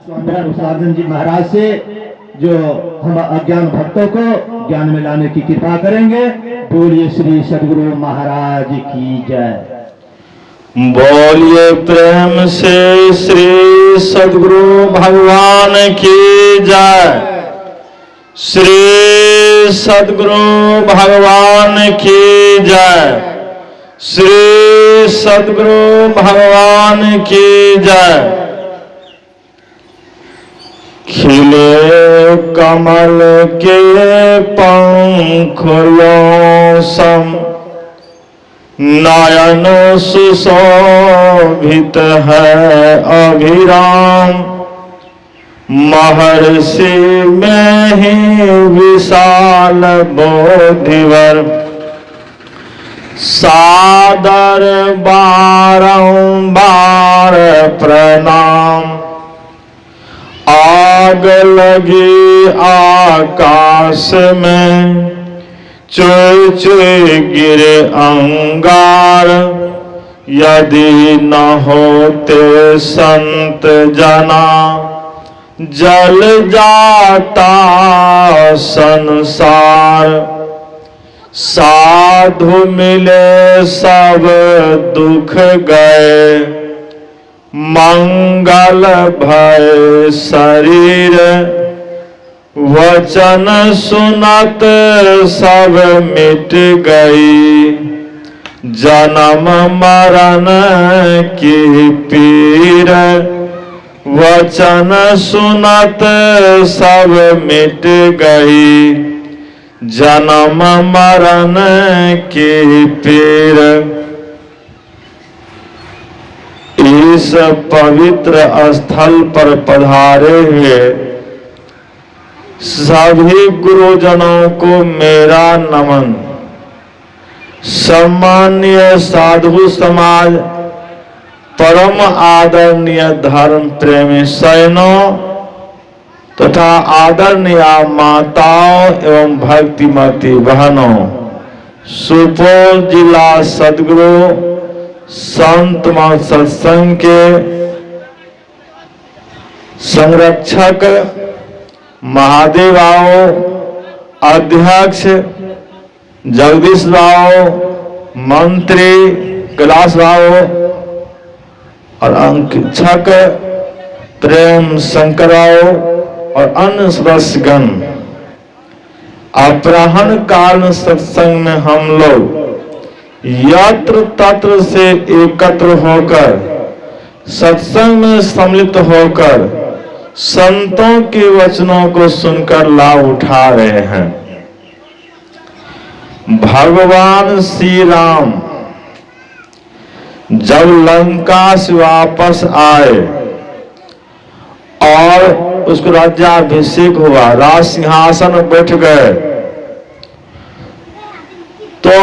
स्वामी साधन जी महाराज से जो हम अज्ञान भक्तों को ज्ञान में लाने की कृपा करेंगे। बोलिए श्री सद्गुरु महाराज की जय। बोलिए प्रेम से श्री सद्गुरु भगवान की जय। श्री सद्गुरु भगवान की जय। श्री सद्गुरु भगवान की जय। खिले कमल के पंखुलों सम नयन सुशोभित है अभिराम। महर्षि में ही विशाल बोधिवर सादर बारंबार प्रणाम। आग लगी आकाश में चोय चोय गिरे अंगार। यदि न होते संत जना जल जाता संसार। साधु मिले सब दुख गए मंगल भय शरीर। वचन सुनत सब मिट गई जन्म मरण की पीर। वचन सुनत सब मिट गई जन्म मरण की पीर। इस पवित्र स्थल पर पधारे हुए सभी गुरुजनों को मेरा नमन। सम्मानीय साधु समाज, परम आदरणीय धर्म प्रेमी सैनों तथा आदरणीय माताओं एवं भक्तिमती बहनों, सुपौल जिला सद्गुरु संत मत सत्संग के संरक्षक महादेव आओ, अध्यक्ष जगदीश राव, मंत्री कैलाश राव और अंकेक्षक प्रेम शंकर राव और अन्य सदस्यगण, अपराह्न काल सत्संग में हम लोग यत्र तत्र से एकत्र होकर सत्संग में सम्मिलित होकर संतों के वचनों को सुनकर लाभ उठा रहे हैं। भगवान श्री राम जब लंका से वापस आए और उसको राज्याभिषेक हुआ, राज सिंहासन में बैठ गए, तो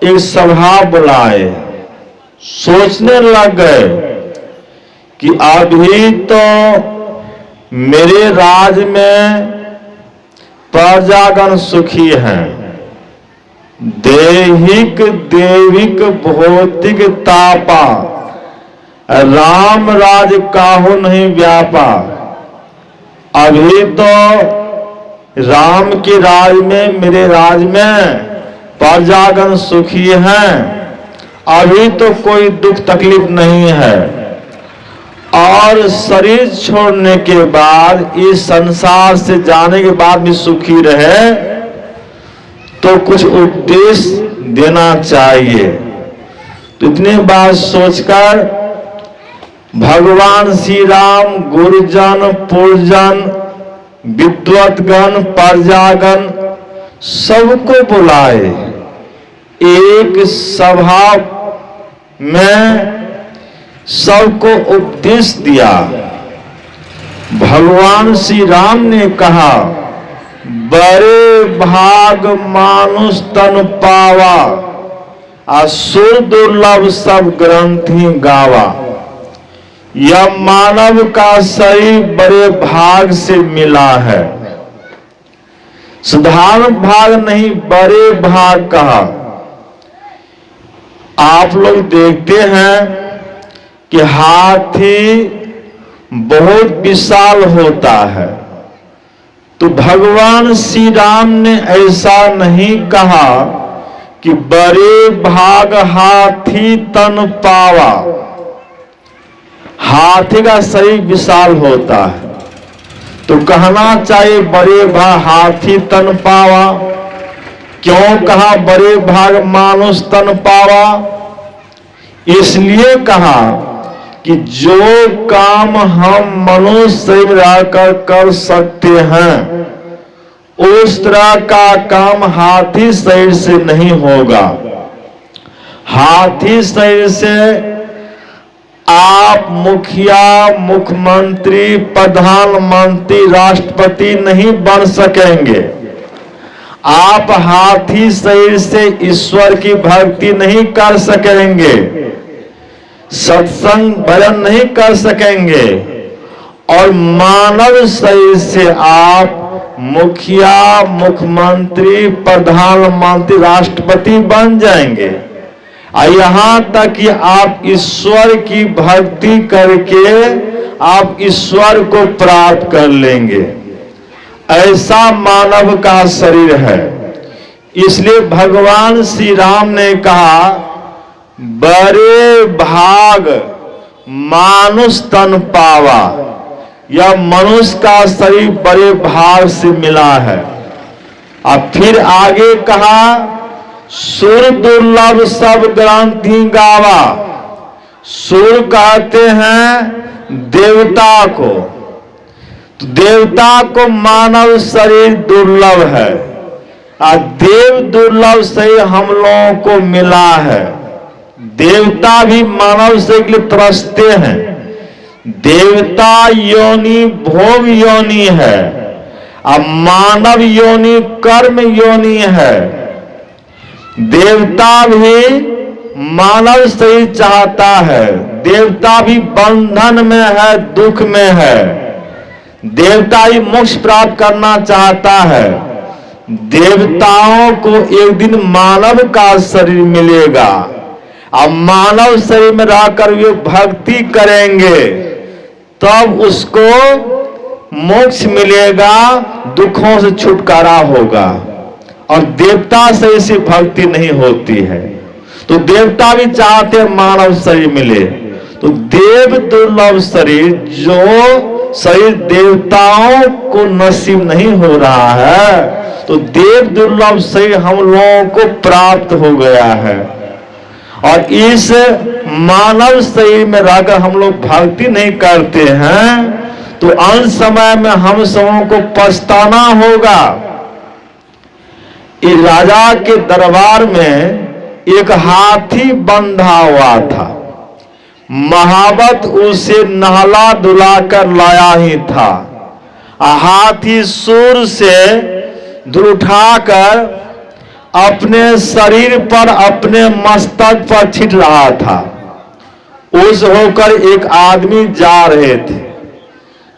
एक सभा बुलाए। सोचने लग गए कि अभी तो मेरे राज में प्रजागण सुखी हैं, देहिक देविक भौतिक तापा, राम राज काहू नहीं व्यापा। अभी तो राम के राज में, मेरे राज में प्रजागण सुखी हैं, अभी तो कोई दुख तकलीफ नहीं है। और शरीर छोड़ने के बाद, इस संसार से जाने के बाद भी सुखी रहे तो कुछ उपदेश देना चाहिए। तो इतनी बात सोचकर भगवान श्री राम गुरुजन पुरजन विद्वतगण प्रजागण सबको बुलाए। एक सभा में सबको उपदेश दिया। भगवान श्री राम ने कहा, बड़े भाग मानुष तन पावा, असुर दुर्लभ सब ग्रंथि गावा। यह मानव का शरीर बड़े भाग से मिला है। साधारण भाग नहीं, बड़े भाग कहा। आप लोग देखते हैं कि हाथी बहुत विशाल होता है। तो भगवान श्री राम ने ऐसा नहीं कहा कि बड़े भाग हाथी तन पावा। हाथी का शरीर विशाल होता है, तो कहना चाहिए बड़े भाग हाथी तन पावा। क्यों कहा बड़े भाग मानुष तन पावा? इसलिए कहा कि जो काम हम मनुष्य शरीर रहकर कर सकते हैं, उस तरह का काम हाथी शरीर से नहीं होगा। हाथी शरीर से आप मुखिया, मुख्यमंत्री, प्रधानमंत्री, राष्ट्रपति नहीं बन सकेंगे। आप हाथी शरीर से ईश्वर की भक्ति नहीं कर सकेंगे, सत्संग भजन नहीं कर सकेंगे, और मानव शरीर से आप मुखिया, मुख्यमंत्री, प्रधानमंत्री, राष्ट्रपति बन जाएंगे। और यहां तक कि आप ईश्वर की भक्ति करके आप ईश्वर को प्राप्त कर लेंगे। ऐसा मानव का शरीर है। इसलिए भगवान श्री राम ने कहा बड़े भाग मानुष तन पावा। यह मनुष्य का शरीर बड़े भाग से मिला है। अब फिर आगे कहा सुर दुर्लभ सब ग्रंथि गावा। सुर कहते हैं देवता को, तो देवता को मानव शरीर दुर्लभ है, और देव दुर्लभ शरीर हम लोगों को मिला है। देवता भी मानव शरीर के लिए तरसते हैं। देवता योनि भोग योनि है, और मानव योनि कर्म योनि है। देवता भी मानव शरीर चाहता है। देवता भी बंधन में है, दुख में है। देवता ही मोक्ष प्राप्त करना चाहता है। देवताओं को एक दिन मानव का शरीर मिलेगा, और मानव शरीर में रहकर वे भक्ति करेंगे, तब उसको मोक्ष मिलेगा, दुखों से छुटकारा होगा। और देवता से ऐसी भक्ति नहीं होती है। तो देवता भी चाहते हैं मानव शरीर मिले। तो देव दुर्लभ शरीर, जो शरीर देवताओं को नसीब नहीं हो रहा है, तो देव दुर्लभ शरीर हम लोगों को प्राप्त हो गया है। और इस मानव शरीर में रहकर हम लोग भक्ति नहीं करते हैं, तो अंत समय में हम सबों को पछताना होगा। इस राजा के दरबार में एक हाथी बंधा हुआ था। महावत उसे नहला धुला कर लाया ही था। हाथी सूर से धुल उठाकर अपने शरीर पर, अपने मस्तक पर छिट रहा था। उस होकर एक आदमी जा रहे थे।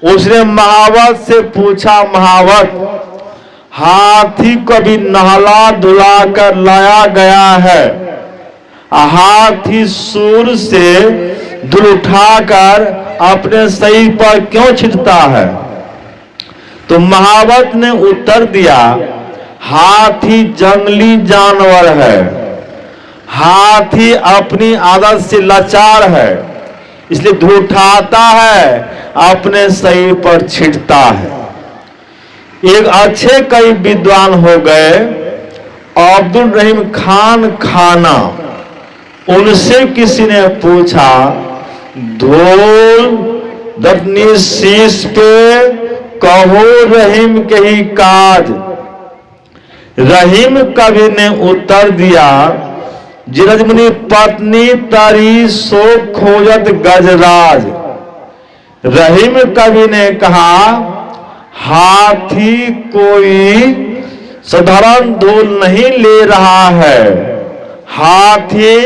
उसने महावत से पूछा, महावत हाथी को भी नहला धुला कर लाया गया है, हाथी सूर से धुल उठाकर अपने शरीर पर क्यों छिटता है? तो महावत ने उत्तर दिया, हाथी जंगली जानवर है। हाथी अपनी आदत से लाचार है, इसलिए धुल उठाता है, अपने शरीर पर छिटता है। एक अच्छे कई विद्वान हो गए, अब्दुल रहीम खान खाना। उनसे किसी ने पूछा, धूल दफनी शीश पे कहो रहीम के ही काज। रहीम कवि ने उत्तर दिया, जिरजमुनि पत्नी तारी सो खोजत गजराज। रहीम कवि ने कहा, हाथी कोई साधारण धूल नहीं ले रहा है। हाथी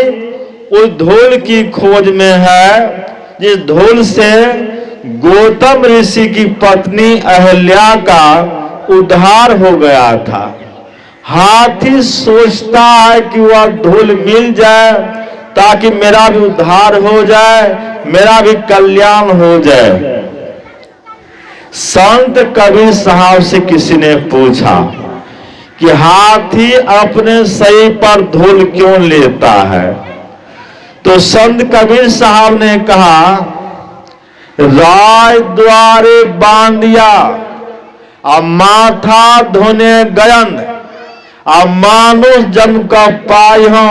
उस धूल की खोज में है जिस धूल से गौतम ऋषि की पत्नी अहल्या का उद्धार हो गया था। हाथी सोचता है कि वह धूल मिल जाए ताकि मेरा भी उद्धार हो जाए, मेरा भी कल्याण हो जाए। संत कबीर साहब से किसी ने पूछा कि हाथी अपने सही पर धूल क्यों लेता है? तो संत कबीर साहब ने कहा, राय द्वारे बांधिया अब माथा धोने गयन अब मानुष जन्म का पाई हो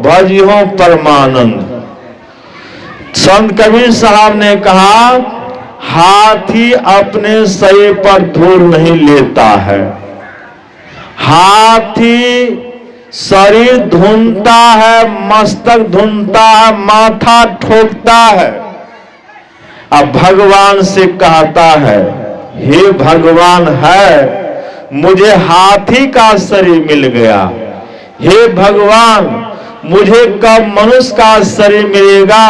भजियो परमानंद। संत कबीर साहब ने कहा, हाथी अपने सर पर धूल नहीं लेता है, हाथी शरीर धुनता है, मस्तक धुनता है, माथा ठोकता है। अब भगवान से कहता है, हे भगवान है मुझे हाथी का शरीर मिल गया, हे भगवान मुझे कब मनुष्य का शरीर मिलेगा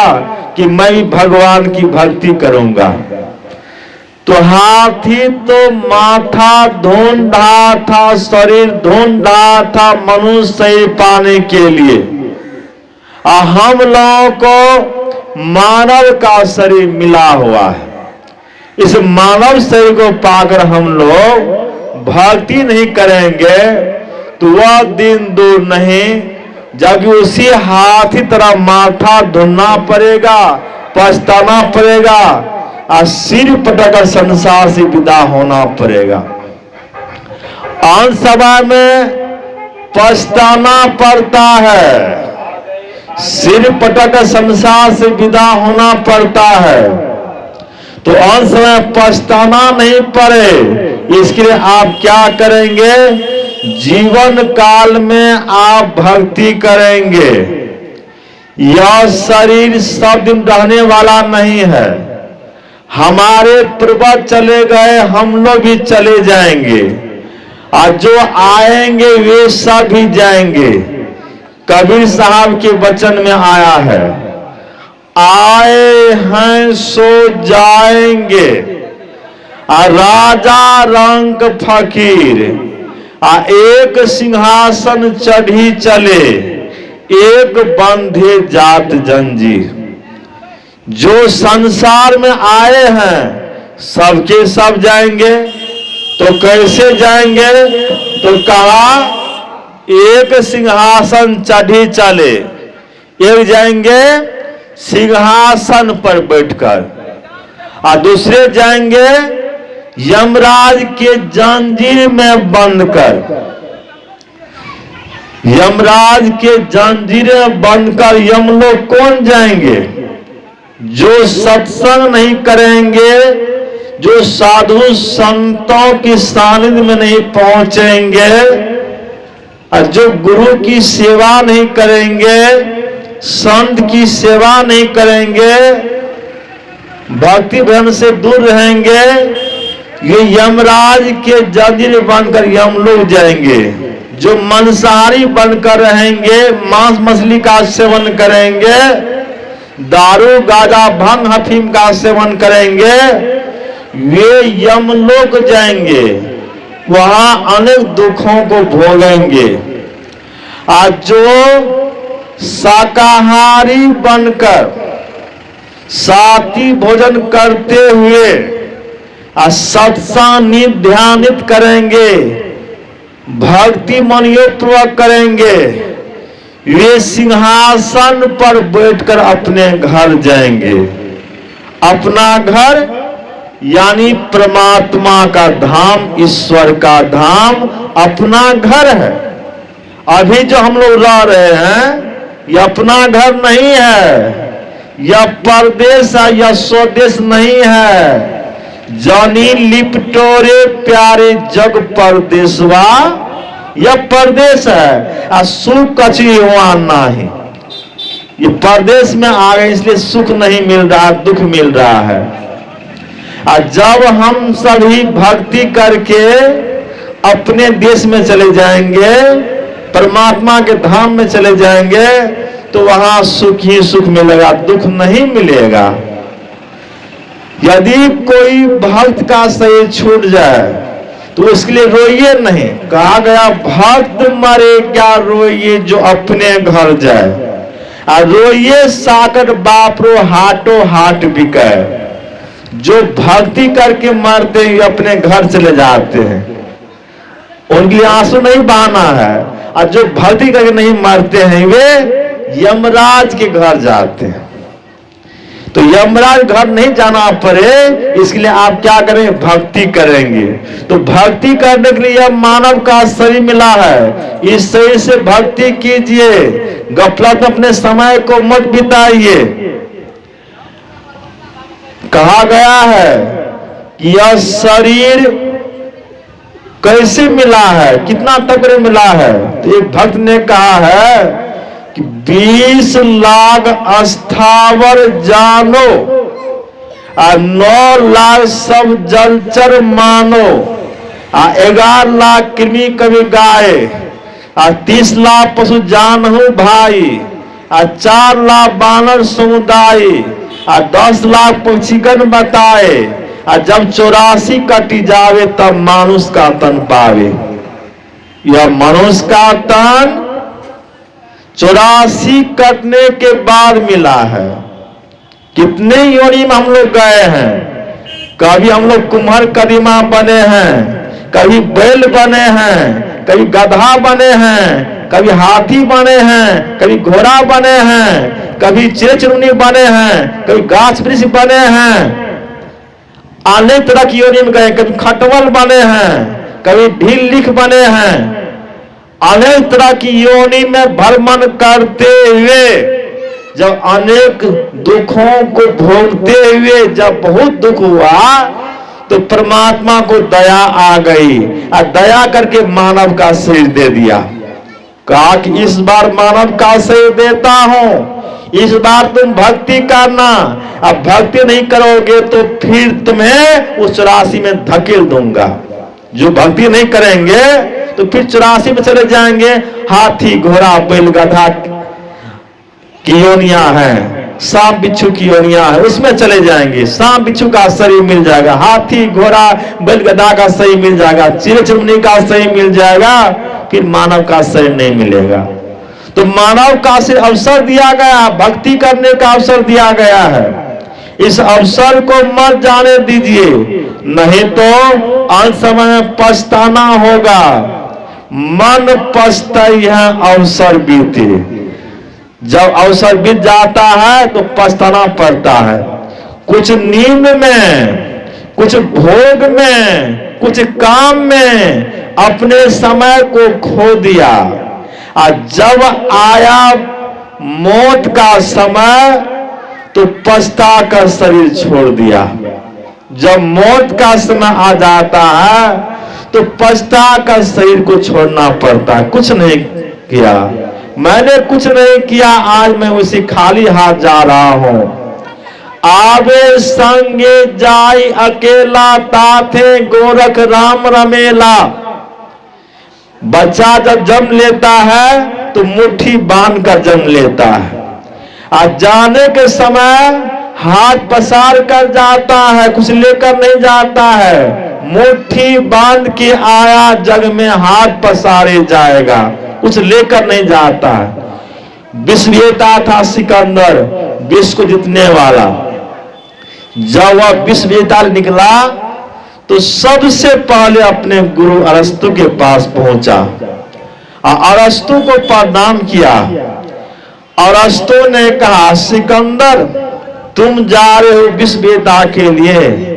कि मैं भगवान की भक्ति करूंगा। तो हाथी तो माथा ढूंढ रहा था, शरीर ढूंढ रहा था मनुष्य शरीर पाने के लिए, और हम लोगों को मानव का शरीर मिला हुआ है। इस मानव शरीर को पाकर हम लोग भक्ति नहीं करेंगे तो वह दिन दूर नहीं जब उसी हाथी तरह माथा धुनना पड़ेगा, पछताना पड़ेगा और सिर पटकर संसार से विदा होना पड़ेगा। अंत समय में पछताना पड़ता है, सिर पटकर संसार से विदा होना पड़ता है। तो अंत समय पछताना नहीं पड़े इसके लिए आप क्या करेंगे? जीवन काल में आप भक्ति करेंगे। यह शरीर सब दिन रहने वाला नहीं है। हमारे पूर्वज चले गए, हम लोग भी चले जाएंगे और जो आएंगे वे सब भी जाएंगे। कबीर साहब के वचन में आया है, आए हैं सो जाएंगे, राजा रंग फकीर एक सिंहासन चढ़ी चले, एक बंधे जात जंजीर। जो संसार में आए हैं सबके सब जाएंगे। तो कैसे जाएंगे? तो कहा एक सिंहासन चढ़ी चले, एक जाएंगे सिंहासन पर बैठकर और दूसरे जाएंगे यमराज के जंजीर में बंद कर। यमराज के जंजीर में बंद कर यम लोग कौन जाएंगे? जो सत्संग नहीं करेंगे, जो साधु संतों की सानिध्य में नहीं पहुंचेंगे और जो गुरु की सेवा नहीं करेंगे, संत की सेवा नहीं करेंगे, भक्ति भजन से दूर रहेंगे, ये यमराज के जंजीर बनकर यम लोग जाएंगे। जो मांसाहारी बनकर रहेंगे, मांस मछली का सेवन करेंगे, दारू गांजा भंग अफीम का सेवन करेंगे, वे यम लोग जाएंगे, वहां अनेक दुखों को भोगेंगे। आज जो शाकाहारी बनकर सात्विक भोजन करते हुए सत्संग ध्यानित करेंगे, भक्ति मनोपूर्वक करेंगे, वे सिंहासन पर बैठकर अपने घर जाएंगे। अपना घर यानी परमात्मा का धाम, ईश्वर का धाम अपना घर है। अभी जो हम लोग रह रहे हैं यह अपना घर नहीं है, यह परदेश है, यह स्वदेश नहीं है। जानी लिपटोरे प्यारे जग परदेशवा, यह परदेश है और सुख कची वहां नहीं। ये परदेश में आ गए इसलिए सुख नहीं मिल रहा, दुख मिल रहा है। और जब हम सभी भक्ति करके अपने देश में चले जाएंगे, परमात्मा के धाम में चले जाएंगे, तो वहां सुख ही सुख मिलेगा, दुख नहीं मिलेगा। यदि कोई भक्त का शरीर छूट जाए तो उसके लिए रोइए नहीं। कहा गया भक्त मरे क्या रोइए जो अपने घर जाए, और रोइए साकर बापरो हाटो हाट बिके। जो भक्ति करके मरते हैं अपने घर चले जाते हैं, उनके आंसू नहीं बहाना है। और जो भक्ति करके नहीं मरते हैं वे यमराज के घर जाते हैं। तो यमराज घर नहीं जाना पड़े इसके लिए आप क्या करेंगे? भक्ति करेंगे। तो भक्ति करने के लिए मानव का शरीर मिला है, इस शरीर से भक्ति कीजिए, गफलत में अपने समय को मत बिताइए। कहा गया है कि यह शरीर कैसे मिला है, कितना तक मिला है? तो एक भक्त ने कहा है कि 20 लाख अस्थावर जानो और 9 लाख सब जलचर मानो और 11 लाख कृमि कवि गाय और 30 लाख पशु जानहु भाई और 4 लाख बानर समुदाय और 10 लाख पक्षीगण बताए और जब 84 कटी जावे तब मानुष का तन पावे। यह मनुष्य का तन 84 कटने के बाद मिला है। कितने योनि में हम लोग गए हैं, कभी हम लोग कुम्हार कदीमा बने हैं, कभी बैल बने हैं, कभी गधा बने हैं, कभी हाथी बने हैं, कभी घोड़ा बने हैं, कभी चिड़चिड़ुनी बने हैं, कभी गाछ वृक्ष बने हैं, अनेक तरह की योनि में गए, कभी खटवल बने हैं, कभी ढील लिख बने हैं। अनेक तरह की योनि में भ्रमण करते हुए जब अनेक दुखों को भोगते हुए जब बहुत दुख हुआ तो परमात्मा को दया आ गई और दया करके मानव का शरीर दे दिया। कहा कि इस बार मानव का शरीर देता हूं, इस बार तुम भक्ति करना। अब भक्ति नहीं करोगे तो फिर तुम्हें उस 84 में धकेल दूंगा। जो भक्ति नहीं करेंगे तो फिर 84 में चले जाएंगे। हाथी घोड़ा बैल गधा की योनियां हैं, सांप बिच्छू की योनियां हैं, उसमें चले जाएंगे। सांप बिच्छू का शरीर मिल जाएगा, हाथी घोड़ा बैल गधा का शरीर मिल जाएगा, चिड़चिड़ुनी का शरीर मिल जाएगा, फिर मानव का शरीर नहीं मिलेगा। तो मानव का सिर्फ अवसर दिया गया, भक्ति करने का अवसर दिया गया है। इस अवसर को मत जाने दीजिए, नहीं तो अंत समय में पछताना होगा। मन पछताई है अवसर बीते। जब अवसर बीत जाता है तो पछताना पड़ता है। कुछ नींद में, कुछ भोग में, कुछ काम में अपने समय को खो दिया और जब आया मौत का समय तो पछता कर शरीर छोड़ दिया। जब मौत का समय आ जाता है तो पछता कर शरीर को छोड़ना पड़ता है। कुछ नहीं किया, मैंने कुछ नहीं किया, आज मैं उसी खाली हाथ जा रहा हूं। आवे संगे जाई अकेला ताथे गोरख राम रमेला। बच्चा जब जन्म लेता है तो मुट्ठी बांध कर जन्म लेता है, आज जाने के समय हाथ पसार कर जाता है, कुछ लेकर नहीं जाता है। मुट्ठी बांध के आया, जग में हाथ पसारे जाएगा, कुछ लेकर नहीं जाता है। विश्व विजेता था सिकंदर, विश्व को जीतने वाला। जब वह विश्व विजेता निकला तो सबसे पहले अपने गुरु अरस्तु के पास पहुंचा और अरस्तु को प्रणाम किया। अरस्तु ने कहा, सिकंदर तुम जा रहे हो विश्व विजेता के लिए,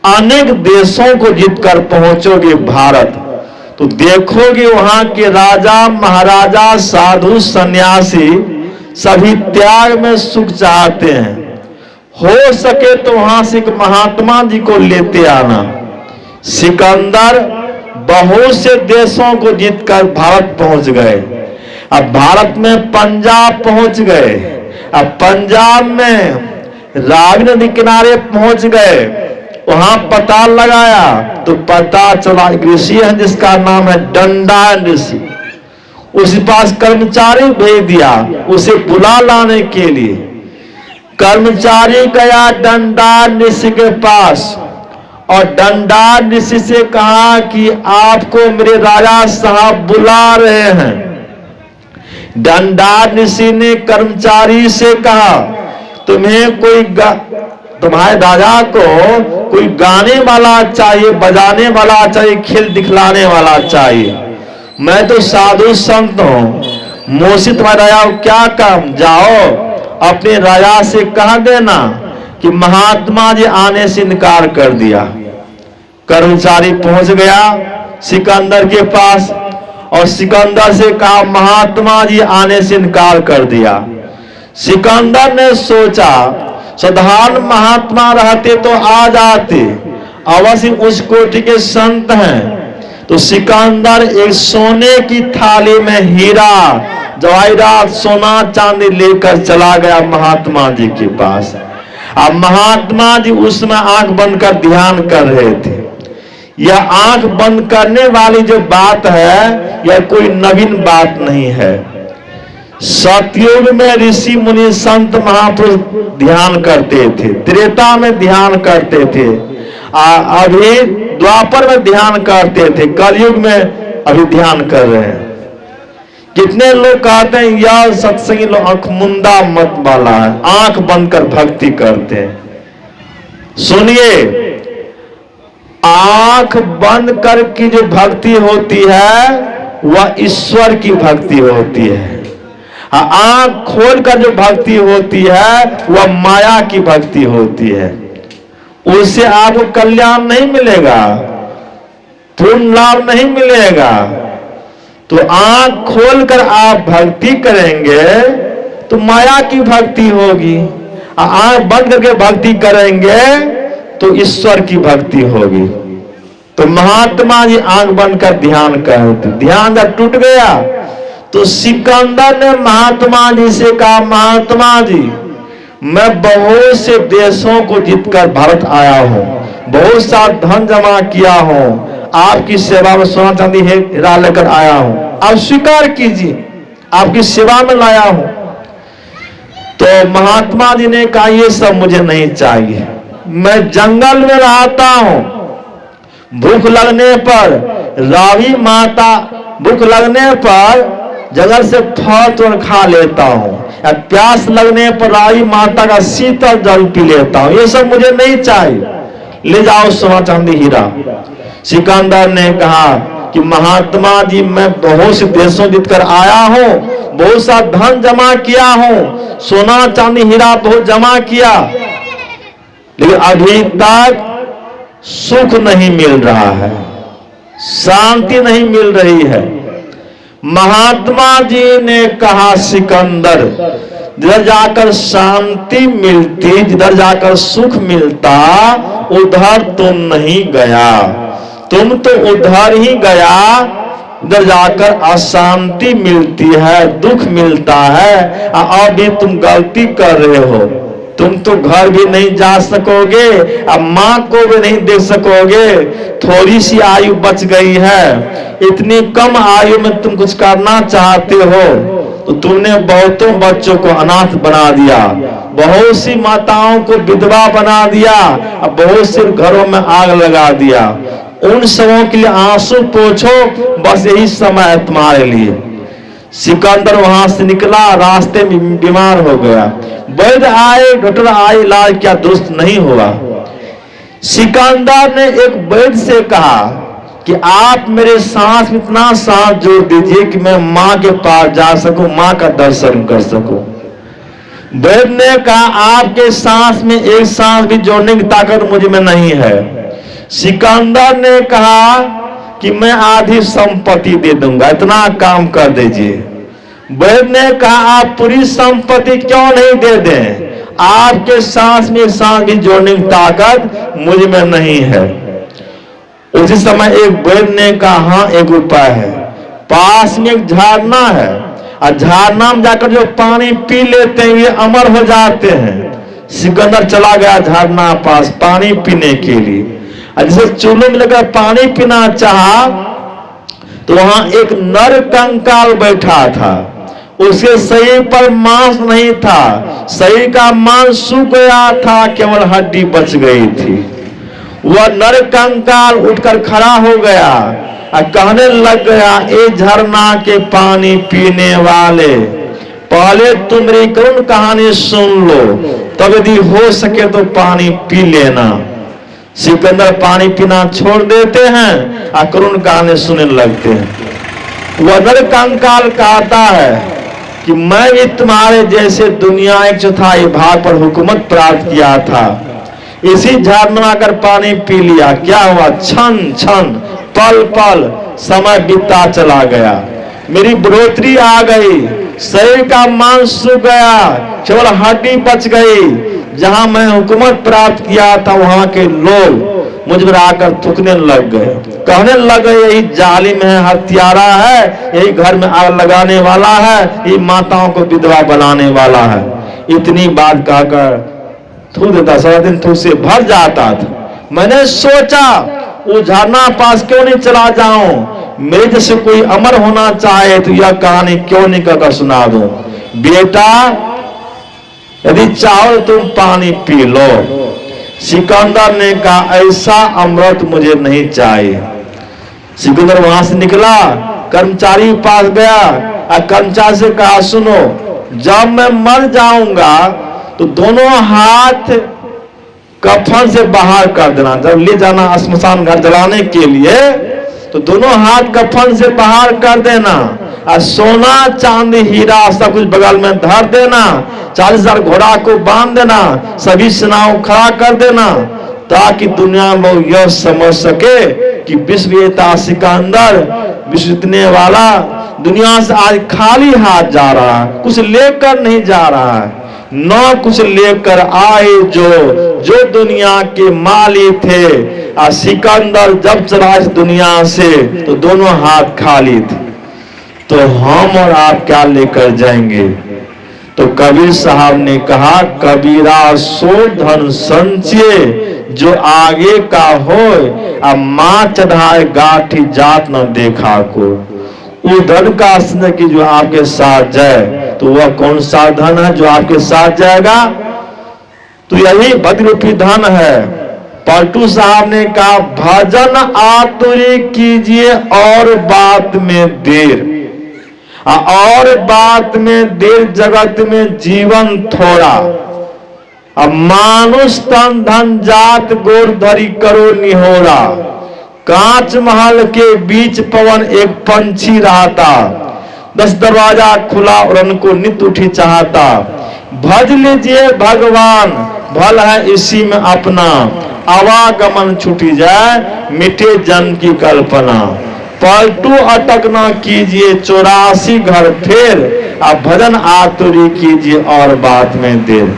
अनेक देशों को जीतकर पहुंचोगे भारत, तो देखोगे वहां के राजा महाराजा साधु सन्यासी सभी त्याग में सुख चाहते हैं। हो सके तो वहां से एक महात्मा जी को लेते आना। सिकंदर बहुत से देशों को जीतकर भारत पहुंच गए। अब भारत में पंजाब पहुंच गए। अब पंजाब में रावी नदी किनारे पहुंच गए। वहां पता लगाया तो पता चला एक ऋषि है जिसका नाम है डंडा ऋषि। उसके पास कर्मचारी भेज दिया उसे बुला लाने के लिए। कर्मचारी गया डंडा ऋषि के पास और डंडा ऋषि से कहा कि आपको मेरे राजा साहब बुला रहे हैं। डंडा ऋषि ने कर्मचारी से कहा, तुम्हें कोई तुम्हारे राजा को कोई गाने वाला चाहिए, बजाने वाला चाहिए, खेल दिखलाने वाला चाहिए। मैं तो साधु संत हूं। मोसी तुम्हारे राजा को क्या काम, जाओ अपने राजा से कह देना कि महात्मा जी आने से इनकार कर दिया। कर्मचारी पहुंच गया सिकंदर के पास और सिकंदर से कहा महात्मा जी आने से इनकार कर दिया। सिकंदर ने सोचा साधारण महात्मा रहते तो आ जाते, अवश्य उस कोटि के संत हैं। तो सिकंदर एक सोने की थाली में हीरा जवाहरात सोना चांदी लेकर चला गया महात्मा जी के पास। अब महात्मा जी उसमें आंख बंद कर ध्यान कर रहे थे। यह आंख बंद करने वाली जो बात है यह कोई नवीन बात नहीं है। सतयुग में ऋषि मुनि संत महापुरुष ध्यान करते थे, त्रेता में ध्यान करते थे, अभी द्वापर में ध्यान करते थे, कलयुग में अभी ध्यान कर रहे हैं। कितने लोग कहते हैं यह सत्संगी लोग आंख मुंदा मत वाला है, आंख बंद कर भक्ति करते हैं। सुनिए, आंख बंद कर की जो भक्ति होती है वह ईश्वर की भक्ति होती है। आंख खोल कर जो भक्ति होती है वह माया की भक्ति होती है। उससे आपको कल्याण नहीं मिलेगा, पूर्ण लाभ नहीं मिलेगा। तो आंख खोलकर आप भक्ति करेंगे तो माया की भक्ति होगी, आंख बंद करके भक्ति करेंगे तो ईश्वर की भक्ति होगी। तो महात्मा जी आंख बंद कर ध्यान करते, ध्यान जब टूट गया तो सिकंदर ने महात्मा जी से कहा महात्मा जी मैं बहुत से देशों को जीतकर भारत आया हूं, बहुत सा धन जमा किया हूं, आपकी सेवा में सोना चांदी हीरा लेकर आया हूं, आप स्वीकार कीजिए, आपकी सेवा में लाया हूं। तो महात्मा जी ने कहा ये सब मुझे नहीं चाहिए, मैं जंगल में रहता हूं, भूख लगने पर रावी माता, भूख लगने पर जंगल से फल तोड़ खा लेता हूं, या प्यास लगने पर रावी माता का शीतल जल पी लेता हूं, ये सब मुझे नहीं चाहिए, ले जाओ सोना चांदी हीरा। सिकंदर ने कहा कि महात्मा जी मैं बहुत से देशों जीतकर आया हूं, बहुत सा धन जमा किया हूं, सोना चांदी हीरा बहुत जमा किया, लेकिन अभी तक सुख नहीं मिल रहा है, शांति नहीं मिल रही है। महात्मा जी ने कहा सिकंदर जिधर जाकर शांति मिलती, जिधर जाकर सुख मिलता उधर तुम नहीं गया, तुम तो उधर ही गया उधर जाकर अशांति मिलती है, दुख मिलता है। अभी तुम गलती कर रहे हो, तुम तो घर भी नहीं जा सकोगे, अब माँ को भी नहीं देख सकोगे, थोड़ी सी आयु बच गई है, इतनी कम आयु में तुम कुछ करना चाहते हो तो तुमने बहुतों बच्चों को अनाथ बना दिया, बहुत सी माताओं को विधवा बना दिया, अब बहुत से घरों में आग लगा दिया। उन सबों के लिए आंसू पोंछो, बस यही समय है तुम्हारे लिए। सिकंदर वहां से निकला, रास्ते में बीमार हो गया, वैद्य आए, डॉक्टर आए, इलाज क्या दुरुस्त नहीं हुआ। सिकंदर ने एक वैद्य से कहा कि आप मेरे सांस में इतना सांस जोड़ दीजिए कि मैं मां के पास जा सकूं, मां का दर्शन कर सकूं। वैद्य ने कहा आपके सांस में एक सांस भी जोड़ने की ताकत मुझ में नहीं है। सिकंदर ने कहा कि मैं आधी संपत्ति दे दूंगा, इतना काम कर दीजिए। वैद्य ने कहा आप पूरी संपत्ति क्यों नहीं दे दें, आपके सांस में सांस भी जोड़ने की ताकत मुझ में नहीं है। उसी समय एक वैद्य ने कहा हाँ एक उपाय है, पास में एक झरना है और झरना में जाकर जो पानी पी लेते हैं ये अमर हो जाते हैं। सिकंदर चला गया झरना पास पानी पीने के लिए, जिसे चूल्हे में लेकर पानी पीना चाहा तो वहां एक नर कंकाल बैठा था, उसके शरीर पर मांस नहीं था, शरीर का मांस सूख गया था, केवल हड्डी बच गई थी। वह नर कंकाल उठकर खड़ा हो गया और कहने लग गया ए झरना के पानी पीने वाले, पहले तुम मेरी करुण कहानी सुन लो, तब यदि हो सके तो पानी पी लेना। सिकंदर पानी पीना छोड़ देते हैं और करुण कहानी सुनने लगते हैं। वह नर कंकाल कहता है कि मैं भी तुम्हारे जैसे दुनिया 1/4 भाग पर हुकूमत प्राप्त किया था, इसी झाड़ में आकर पानी पी लिया, क्या हुआ? क्षण क्षण पल पल समय बीतता चला गया, मेरी बढ़ोतरी आ गई, शरीर का मांस सूख गया, केवल हड्डी बच गई। जहां मैं हुकूमत प्राप्त किया था वहां के लोग मुझ पर आकर थूकने लग गए, कहने लगे यही जालिम है, हत्यारा है, यही घर में आग लगाने वाला है, यही माताओं को विधवा बनाने वाला है। इतनी बात कहकर थूक देता, सारा दिन थूक से भर जाता था। मैंने सोचा वो झरना पास क्यों नहीं चला जाऊं, मेरे जैसे कोई अमर होना चाहे तो यह कहानी क्यों नहीं कहकर सुना दूं। बेटा यदि चाहो तुम पानी पी लो। सिकंदर ने कहा ऐसा अमृत मुझे नहीं चाहिए। सिकंदर वहां से निकला, कर्मचारी के पास गया और कर्मचारी से कहा सुनो, जब मैं मर जाऊंगा तो दोनों हाथ कफन से बाहर कर देना। जब ले जाना श्मशान घाट जलाने के लिए तो दोनों हाथ कफन से बाहर कर देना और सोना चांदी हीरा सब कुछ बगल में धर देना, 40,000 घोड़ा को बांध देना, सभी सेनाओं खड़ा कर देना, ताकि दुनिया में लोग यह समझ सके कि विश्व विजेता सिकंदर, विश्व जीतने वाला दुनिया से आज खाली हाथ जा रहा है, कुछ लेकर नहीं जा रहा है। न कुछ लेकर आए जो दुनिया के मालिक थे, और सिकंदर जब चला इस दुनिया से तो दोनों हाथ खाली थे। तो हम और आप क्या लेकर जाएंगे? तो कबीर साहब ने कहा कबीरा सो धन संचय जो आगे का हो, अब मां चढ़ाए गाठी जात न देखा को। वो धन का स्नेह की जो आपके साथ जाए, तो वह कौन सा धन है जो आपके साथ जाएगा? तो यही भक्ति रूपी धन है। पलटू साहब ने कहा भजन आतुरी कीजिए और बात में देर, और बात में देर जगत में जीवन थोड़ा। अब मानुष तन धन जात गोर धरी करो निहोरा, कांच महल के बीच पवन एक पंछी रहता, 10 दरवाजा खुला और उनको नित उठी चाहता। भज लीजिए भगवान भल है इसी में अपना, आवागमन छूटी जाए मिटे जन की कल्पना। पलटू अटक न कीजिए 84 घर फेर, अब भजन आतुरी कीजिए और बात में देर।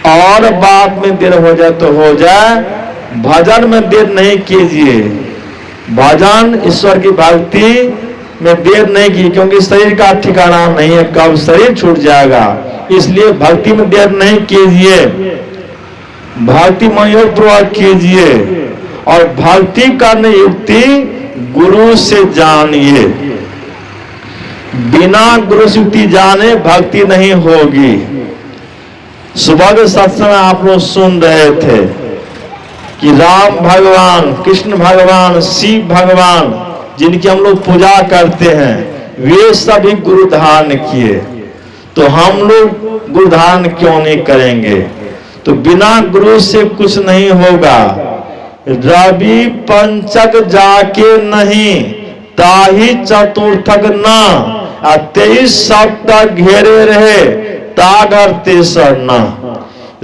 और बात में देर हो जाए तो हो जाए, भजन में देर नहीं कीजिए। भजन ईश्वर की भक्ति में देर नहीं की, क्योंकि शरीर का ठिकाना नहीं है, कब शरीर छूट जाएगा। इसलिए भक्ति में देर नहीं कीजिए, भक्ति में योग पूर्वक कीजिए। और भक्ति करने युक्ति गुरु से जानिए, बिना गुरु से युक्ति जाने भक्ति नहीं होगी। सुबह के सत्संग आप लोग सुन रहे थे कि राम भगवान, कृष्ण भगवान, शिव भगवान जिनकी हम लोग पूजा करते हैं, वे सभी गुरु धारण किए, तो हम लोग गुरु धारण क्यों नहीं करेंगे? तो बिना गुरु से कुछ नहीं होगा। रवि पंचक जाके नहीं, ताही चतुर्थक ना, 23 सप्ताह घेरे रहे तागर तेसर ना।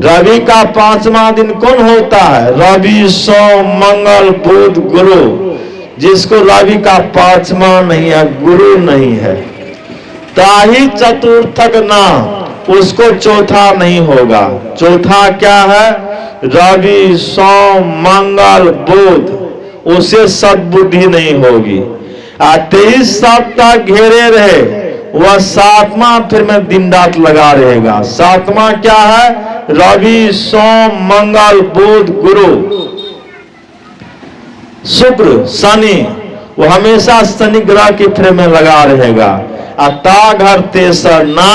रवि का 5वां दिन कौन होता है? रवि सोम मंगल बुध गुरु। जिसको रवि का 5वां नहीं है, गुरु नहीं है, ताही चतुर्थक ना, उसको चौथा नहीं होगा। चौथा क्या है? रवि सोम मंगल बुध, उसे सद्बुद्धि नहीं होगी। 23 सप्ताह घेरे रहे, वह 7वां फिर में दिन रात लगा रहेगा। 7वां क्या है? रवि सोम मंगल बुध गुरु शुक्र शनि, वो हमेशा शनि ग्रह की फ्रेम में लगा रहेगा। अता घर तेसर ना,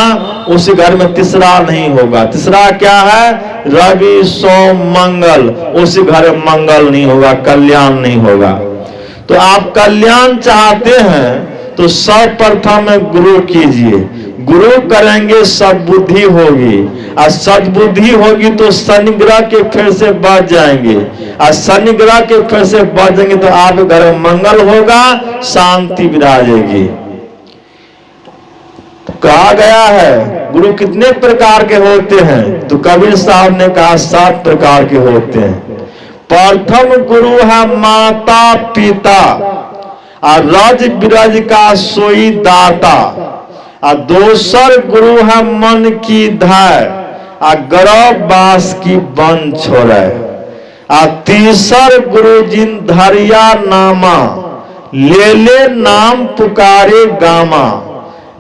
उसी घर में तीसरा नहीं होगा। तीसरा क्या है? रवि सोम मंगल, उसी घर में मंगल नहीं होगा, कल्याण नहीं होगा। तो आप कल्याण चाहते हैं तो सर्वप्रथम में गुरु कीजिए। गुरु करेंगे सद्बुद्धि होगी, और सद्बुद्धि होगी तो शनि ग्रह के फेर से बच जाएंगे, और शनि ग्रह के फेर से बच जाएंगे तो आपके घर में मंगल होगा, शांति विराजेगी। कहा गया है गुरु कितने प्रकार के होते हैं, तो कबीर साहब ने कहा 7 प्रकार के होते हैं। प्रथम गुरु है माता पिता, और रज बिरज का सोई दाता, और दोसर गुरु है मन की धाय, और गर्भ बास की बन छोड़े, और तीसर गुरु जिन धरिया नामा, ले ले नाम पुकारे गामा,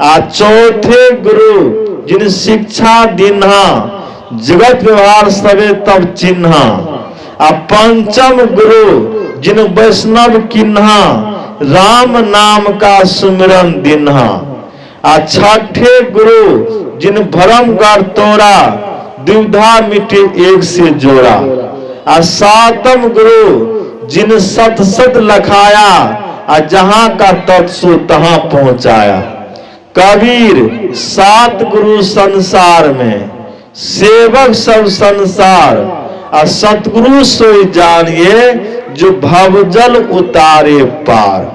आ चौथे गुरु जिन शिक्षा दिन्हा, जगत व्यवहार सबे तब चिन्हा, आ पंचम गुरु जिन वैष्णव किन्हा, राम नाम का सुमिरन दिन्हा, आ छठे गुरु जिन भरम कर तोरा, द्विधा मिटे एक से जोड़ा, आ सातम गुरु जिन सत सत लखाया, आ जहां का तत्सो तहां पहुंचाया। कबीर 7 गुरु संसार में, सेवक सब संसार, और सतगुरु सोई जानिए जो भवजल उतारे पार।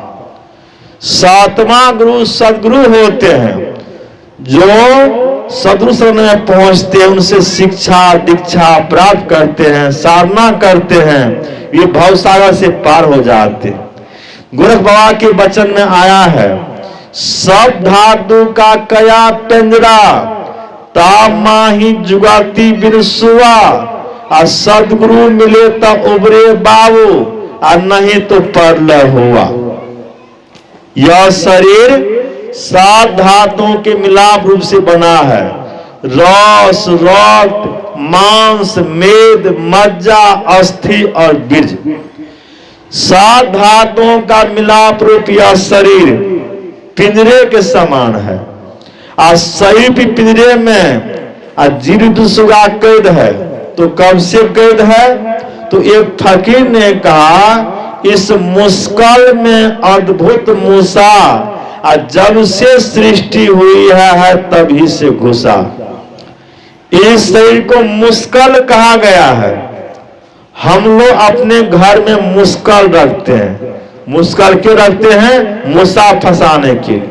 7वां गुरु सदगुरु होते हैं, जो सदगुरु शरण में पहुंचते हैं, उनसे शिक्षा दीक्षा प्राप्त करते हैं, साधना करते हैं, ये भवसागर से पार हो जाते। गोरख बाबा के वचन में आया है, सब धातु का कया पिंजरा, ता माही जुगाती बिरसुआ, और सदगुरु मिले तब उबरे बाबू, और नहीं तो परलय हुआ। यह शरीर 7 धातुओं के मिलाप रूप से बना है, रस, रक्त, मांस, मेद, मज्जा, अस्थि और बीज। 7 धातुओं का मिलाप रूप यह शरीर पिंजरे के समान है, और शरीर भी पिंजरे में, और जीव सुगा कैद है। तो कब से कैद है, तो एक फकीर ने कहा, इस मुश्किल में अद्भुत मूसा, और जब से सृष्टि हुई है तभी से घुसा। इस शरीर को मुश्किल कहा गया है। हम लोग अपने घर में मुश्किल रखते हैं। मुश्किल क्यों रखते हैं? मूसा फंसाने के लिए।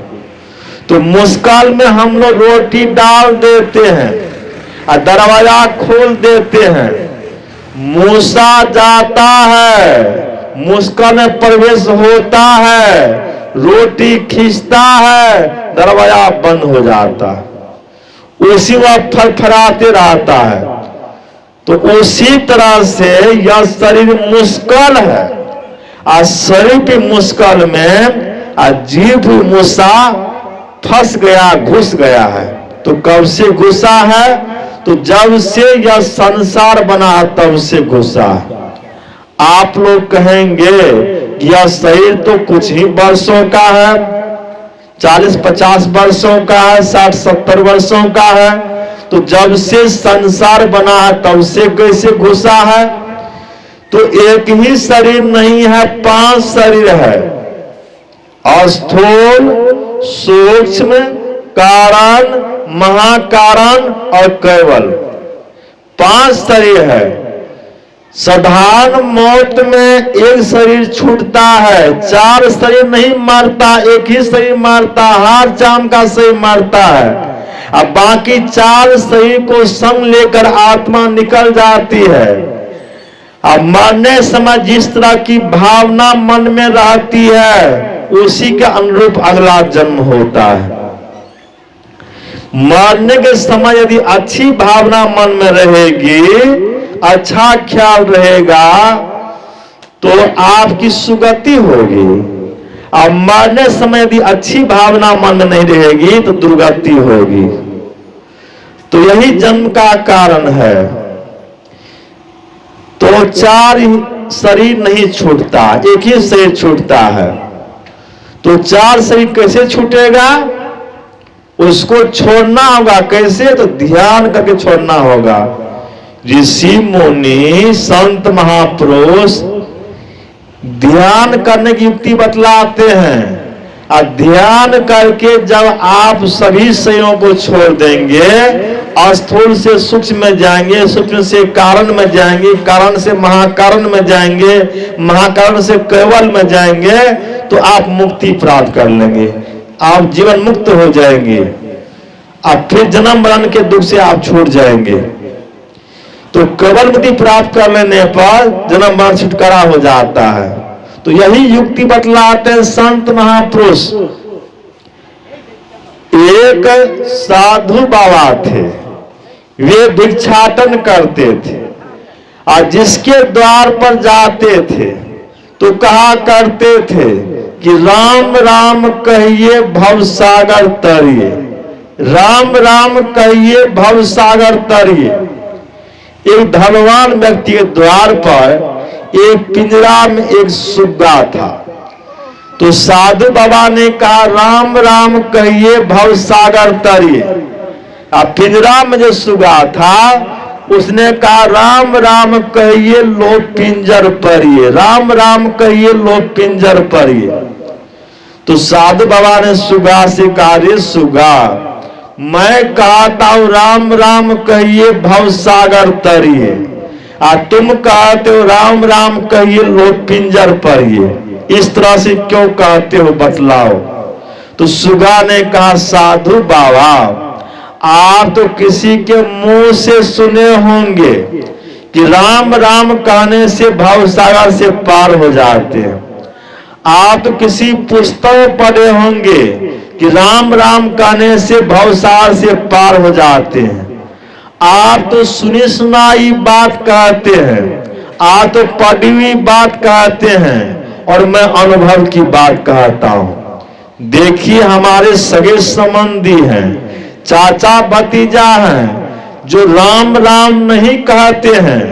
तो मुश्किल में हम लोग रोटी डाल देते हैं और दरवाजा खोल देते हैं, मूसा जाता है, मुश्किल में प्रवेश होता है, रोटी खींचता है, दरवाजा बंद हो जाता है, उसी वक्त फरफराते रहता है। तो उसी तरह से यह शरीर मुश्किल है, और शरीर की मुश्किल में जीव मूसा फंस गया, घुस गया है। तो कब से घुसा है? तो जब से यह संसार बना तब से घुसा है। आप लोग कहेंगे यह शरीर तो कुछ ही वर्षों का है, 40-50 वर्षों का है, 60-70 वर्षों का है, तो जब से संसार बना है तब से कैसे घुसा है? तो एक ही शरीर नहीं है, 5 शरीर है, स्थूल, सूक्ष्म, कारण, महाकारण और केवल, 5 शरीर है। साधारण मौत में एक शरीर छूटता है, 4 शरीर नहीं मरता, एक ही शरीर मरता, हार चाम का शरीर मरता है, अब बाकी 4 शरीर को संग लेकर आत्मा निकल जाती है। अब मरने समय जिस तरह की भावना मन में रहती है उसी के अनुरूप अगला जन्म होता है। मरने के समय यदि अच्छी भावना मन में रहेगी, अच्छा ख्याल रहेगा, तो आपकी सुगति होगी। और मरने समय यदि अच्छी भावना मन में नहीं रहेगी तो दुर्गति होगी। तो यही जन्म का कारण है। तो 4 शरीर नहीं छूटता, एक ही शरीर छूटता है। तो 4 शरीर कैसे छूटेगा? उसको छोड़ना होगा। कैसे? तो ध्यान करके छोड़ना होगा। ऋषि मुनि संत महापुरुष ध्यान करने की युक्ति बतलाते हैं, ध्यान करके जब आप सभी शयों को छोड़ देंगे, स्थूल से सूक्ष्म में जाएंगे, सूक्ष्म से कारण में जाएंगे, कारण से महाकारण में जाएंगे, महाकारण से केवल में जाएंगे, तो आप मुक्ति प्राप्त कर लेंगे, आप जीवन मुक्त हो जाएंगे। अब फिर जन्म मरण के दुख से आप छूट जाएंगे। तो केवल मुक्ति प्राप्त कर लेने पर जन्म मरण छुटकारा हो जाता है। तो यही युक्ति बतलाते हैं संत महापुरुष। एक साधु बाबा थे, वे भिक्षाटन करते थे और जिसके द्वार पर जाते थे तो कहा करते थे कि राम राम कहिए भवसागर तरिए, राम राम कहिए भवसागर तरिए। एक धनवान व्यक्ति के द्वार पर एक पिंजरा में एक सुग्गा था। तो साधु बाबा ने कहा राम राम कहिए भवसागर तरिए। अब पिंजरा में जो सुग्गा था उसने कहा राम राम कहिए लो पिंजर परिए, राम राम कहिए लो पिंजर परिए। तो साधु बाबा ने सुग्गा से कहा रे सुग्गा, मैं कहता हूं राम राम कहिए भवसागर तरिए, और तुम कहते हो राम राम कहिए लो पिंजर परिए। इस तरह से क्यों कहते हो बतलाओ। तो सुगा ने कहा साधु बाबा, आप तो किसी के मुंह से सुने होंगे कि राम राम कहने से भवसागर से पार हो जाते हैं। आप तो किसी पुस्तक पढ़े होंगे कि राम राम कहने से भवसागर से पार हो जाते हैं। आप तो सुनी सुनाई बात कहते हैं, आप तो पढ़ी हुई बात कहते हैं, और मैं अनुभव की बात कहता हूं। देखिए हमारे सगे संबंधी हैं, चाचा भतीजा हैं, जो राम राम नहीं कहते हैं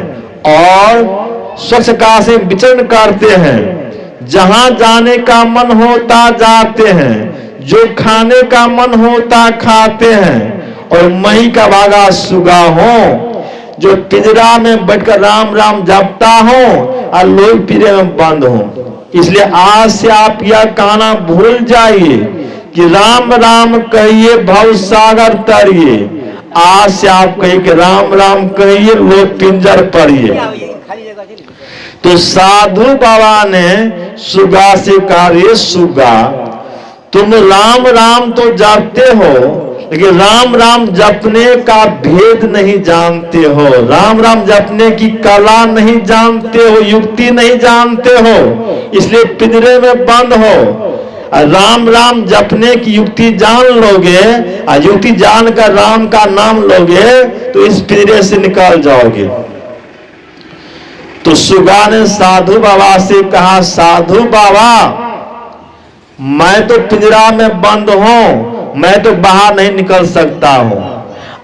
और स्वच्छ का से विचरण करते हैं। जहां जाने का मन होता जाते हैं, जो खाने का मन होता खाते हैं। और मही का भागा सुगा हो जो पिंजरा में बैठकर राम राम जपता हो और लोग पिंजरे में बंद हो। इसलिए आज से आप यह कहना भूल जाइए कि राम राम कहिए भवसागर तरिए। आज से आप कहिए कि राम राम कहिए लोग पिंजर परिए। तो साधु बाबा ने सुगा से कहा रे सुगा, तुम राम राम तो जपते हो, लेकिन राम राम जपने का भेद नहीं जानते हो, राम राम जपने की कला नहीं जानते हो, युक्ति नहीं जानते हो, इसलिए पिंजरे में बंद हो। राम राम जपने की युक्ति जान लोगे और युक्ति जानकर राम का नाम लोगे तो इस पिंजरे से निकल जाओगे। तो सुगा ने साधु बाबा से कहा साधु बाबा, मैं तो पिंजरा में बंद हूं, मैं तो बाहर नहीं निकल सकता हूं।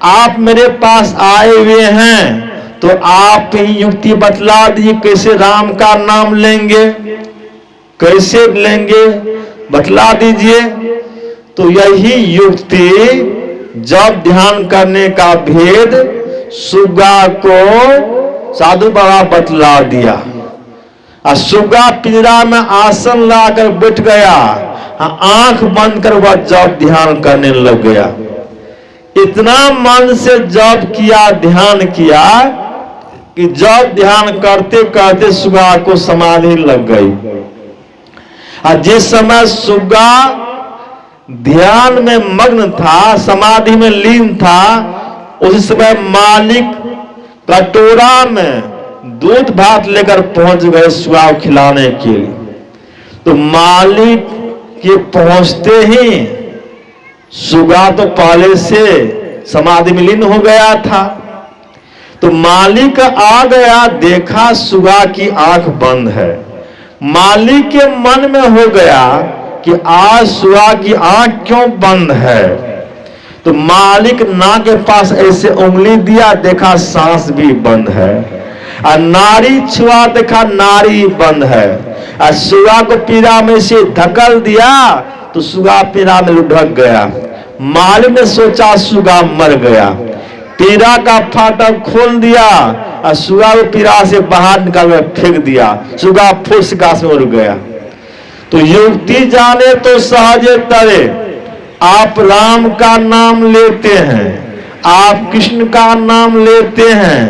आप मेरे पास आए हुए हैं तो आप ही युक्ति बतला दीजिए, कैसे राम का नाम लेंगे, कैसे लेंगे, बतला दीजिए। तो यही युक्ति जब ध्यान करने का भेद सुगा को साधु बाबा बतला दिया। और सुगा पिंजरा में आसन लाकर बैठ गया, आंख बंद कर वह जब ध्यान करने लग गया। इतना मन से जब किया, ध्यान किया कि जब ध्यान करते करते सुगा को समाधि लग गई। और जिस समय सुगा ध्यान में मग्न था, समाधि में लीन था, उस समय मालिक कटोरा में दूध भात लेकर पहुंच गए सुगा को खिलाने के लिए। तो मालिक के पहुंचते ही सुगा तो पहले से समाधि में लीन हो गया था। तो मालिक आ गया, देखा सुगा की आंख बंद है। मालिक के मन में हो गया कि आज सुगा की आंख क्यों बंद है। तो मालिक नाक के पास ऐसे उंगली दिया, देखा सांस भी बंद है। और नाड़ी छुआ, देखा नाड़ी बंद है। और सुगा को पीड़ा में से धकल दिया तो सुगा पीड़ा में लुढ़क गया। मालिक ने सोचा सुगा मर गया, पीड़ा का फाटक खोल दिया और सुगा को पीड़ा से बाहर निकाल कर फेंक दिया। सुगा फुस घास में उड़ गया। तो तो युक्ति जाने तो सहजे तरे। आप राम का नाम लेते हैं, आप कृष्ण का नाम लेते हैं,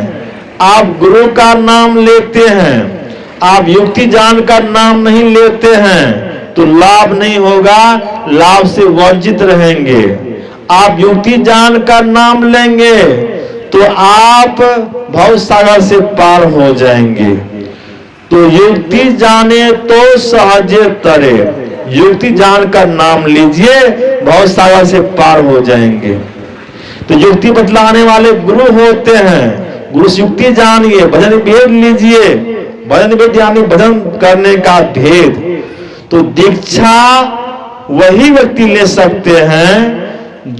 आप गुरु का नाम लेते हैं, आप युक्ति जानकर नाम नहीं लेते हैं तो लाभ नहीं होगा, लाभ से वंचित रहेंगे। आप युक्ति जानकर नाम लेंगे तो आप भव सागर से पार हो जाएंगे। तो युक्ति जाने तो सहजे तरे, युक्ति जानकर नाम लीजिए, भव सागर से पार हो जाएंगे। तो युक्ति बतलाने वाले गुरु होते हैं, गुरु से युक्ति जानिए, भजन भेद लीजिए। भजन भेद यानी भजन करने का भेद। तो दीक्षा वही व्यक्ति ले सकते हैं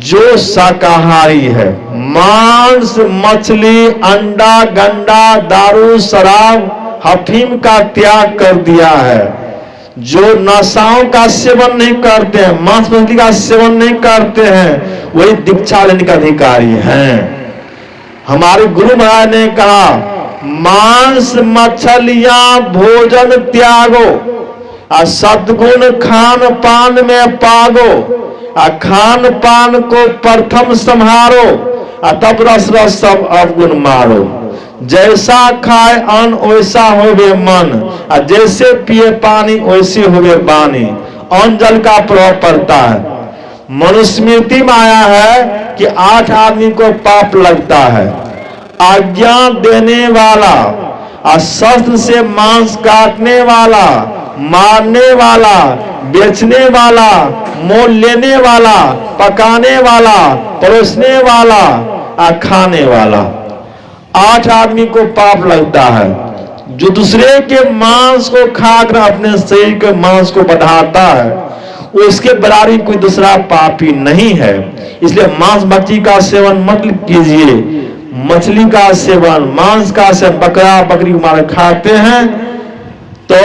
जो शाकाहारी है, मांस, मछली, अंडा, गंडा, दारू, शराब, अफीम का त्याग कर दिया है, जो नशाओं का सेवन नहीं करते हैं, मांस मछली का सेवन नहीं करते हैं, वही दीक्षा लेने का अधिकारी हैं। हमारे गुरु महाराज ने कहा, मांस मछलियां भोजन त्यागो, सद्गुण खान पान में पागो, खान पान को प्रथम संहारो, तब रस रस सब अवगुण मारो। जैसा खाए अन्न वैसा होवे मन, जैसे पिए पानी वैसे होवे बानी। अन्न जल का प्रभाव पड़ता है। मनुस्मृति में आया है कि 8 आदमी को पाप लगता है। आज्ञा देने वाला, शस्त्र से मांस काटने वाला, मारने वाला, बेचने वाला, मोल लेने वाला, पकाने वाला, परोसने वाला, खाने वाला। 8 आदमी को पाप लगता है। जो दूसरे के मांस को खाकर अपने शरीर के मांस को बढ़ाता है, उसके बराबरी कोई दूसरा पापी नहीं है। इसलिए मांस मछली का सेवन मत कीजिए। मछली का सेवन, मांस का सेवन, बकरा बकरी मार खाते हैं तो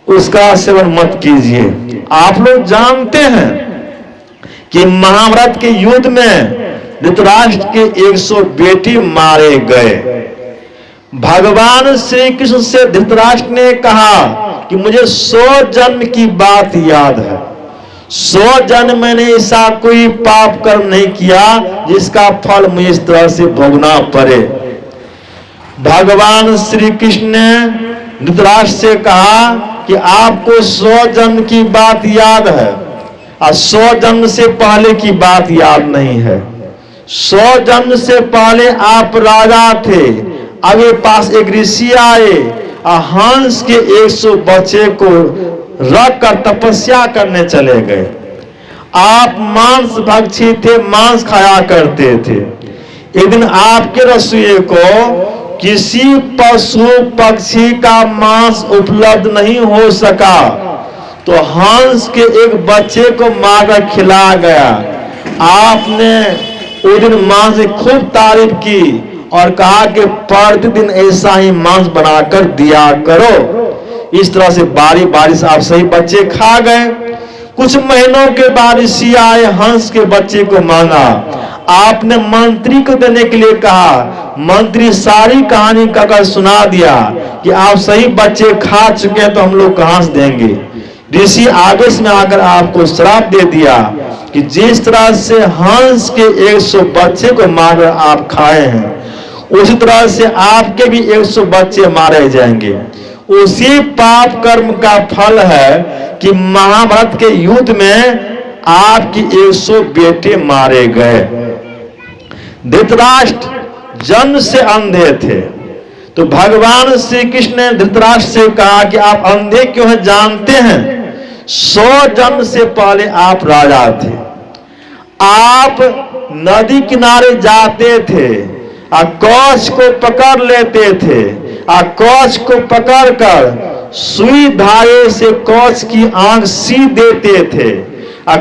उसका सेवन मत कीजिए। आप लोग जानते हैं कि महाभारत के युद्ध में धृतराष्ट्र के 100 बेटे मारे गए। भगवान श्री कृष्ण से धृतराष्ट्र ने कहा कि मुझे 100 जन्म की बात याद है, 100 जन्म मैंने ऐसा कोई पाप कर्म नहीं किया जिसका फल मुझे इस तरह से भोगना पड़े। भगवान श्री कृष्ण ने धृतराष्ट्र से कहा कि आपको 100 जन्म की बात याद है और 100 जन्म से पहले की बात याद नहीं है। 100 जन्म से पहले आप राजा थे, अभी पास एक ऋषि आए और हंस के 100 बच्चे को रख कर तपस्या करने चले गए। आप मांस भक्षी थे, मांस खाया करते थे। एक दिन आपके रसोई को किसी पशु पक्षी का मांस उपलब्ध नहीं हो सका तो हंस के एक बच्चे को मारकर खिला गया। आपने उस दिन मांस की खूब तारीफ की और कहा कि प्रतिदिन ऐसा ही मांस बनाकर दिया करो। इस तरह से बारी बारी से आप सही बच्चे खा गए। कुछ महीनों के बाद ऋषि आए, हंस के बच्चे को मांगा। आपने मंत्री को देने के लिए कहा। मंत्री सारी कहानी कहकर सुना दिया कि आप सही बच्चे खा चुके हैं तो हम लोग कहां से देंगे। ऋषि आवेश में आकर आपको श्राप दे दिया कि जिस तरह से हंस के 100 बच्चे को मारकर आप खाए हैं, उसी तरह से आपके भी 100 बच्चे मारे जाएंगे। उसी पाप कर्म का फल है कि महाभारत के युद्ध में आपकी 100 बेटे मारे गए। धृतराष्ट्र जन्म से अंधे थे तो भगवान श्री कृष्ण ने धृतराष्ट्र से कहा कि आप अंधे क्यों हैं जानते हैं? 100 जन्म से पहले आप राजा थे। आप नदी किनारे जाते थे, कौछ को पकड़ लेते थे, कौछ को पकड़कर सुई धागे से कौछ की आंख सी देते थे।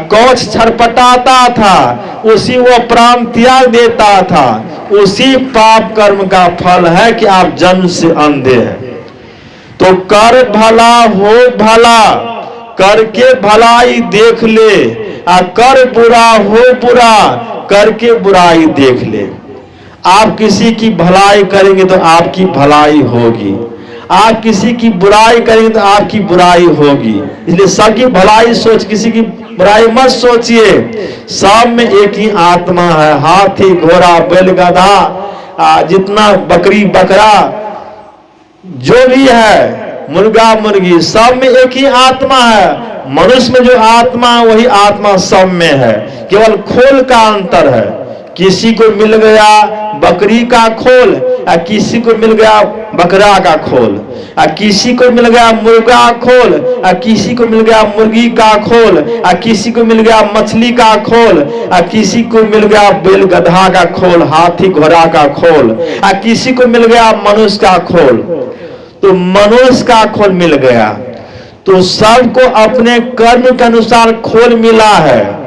कौछ छटपटाता था, उसी वो प्राण त्याग देता था। उसी पाप कर्म का फल है कि आप जन्म से अंधे हैं। तो कर भला हो भला, करके भलाई देख ले, कर बुरा हो बुरा, करके बुराई देख ले। आप किसी की भलाई करेंगे तो आपकी भलाई होगी। आप किसी की बुराई करेंगे तो आपकी बुराई होगी। इसलिए सबकी भलाई सोच, किसी की बुराई मत सोचिए। सब में एक ही आत्मा है। हाथी, घोड़ा, बैल, गधा, जितना बकरी, बकरा, जो भी है, मुर्गा, मुर्गी, सब में एक ही आत्मा है। मनुष्य में जो आत्मा है वही आत्मा सब में है, केवल खोल का अंतर है। किसी को मिल गया बकरी का खोल, या किसी को मिल गया बकरा का खोल, या किसी को मिल गया मुर्गा खोल, या किसी को मिल गया मुर्गी का खोल, या किसी को मिल गया मछली का खोल, या किसी को मिल गया बैल, गधा का खोल, हाथी, घोड़ा का खोल, या किसी को मिल गया मनुष्य का खोल। तो मनुष्य का खोल मिल गया, तो सबको अपने कर्म के अनुसार खोल मिला है।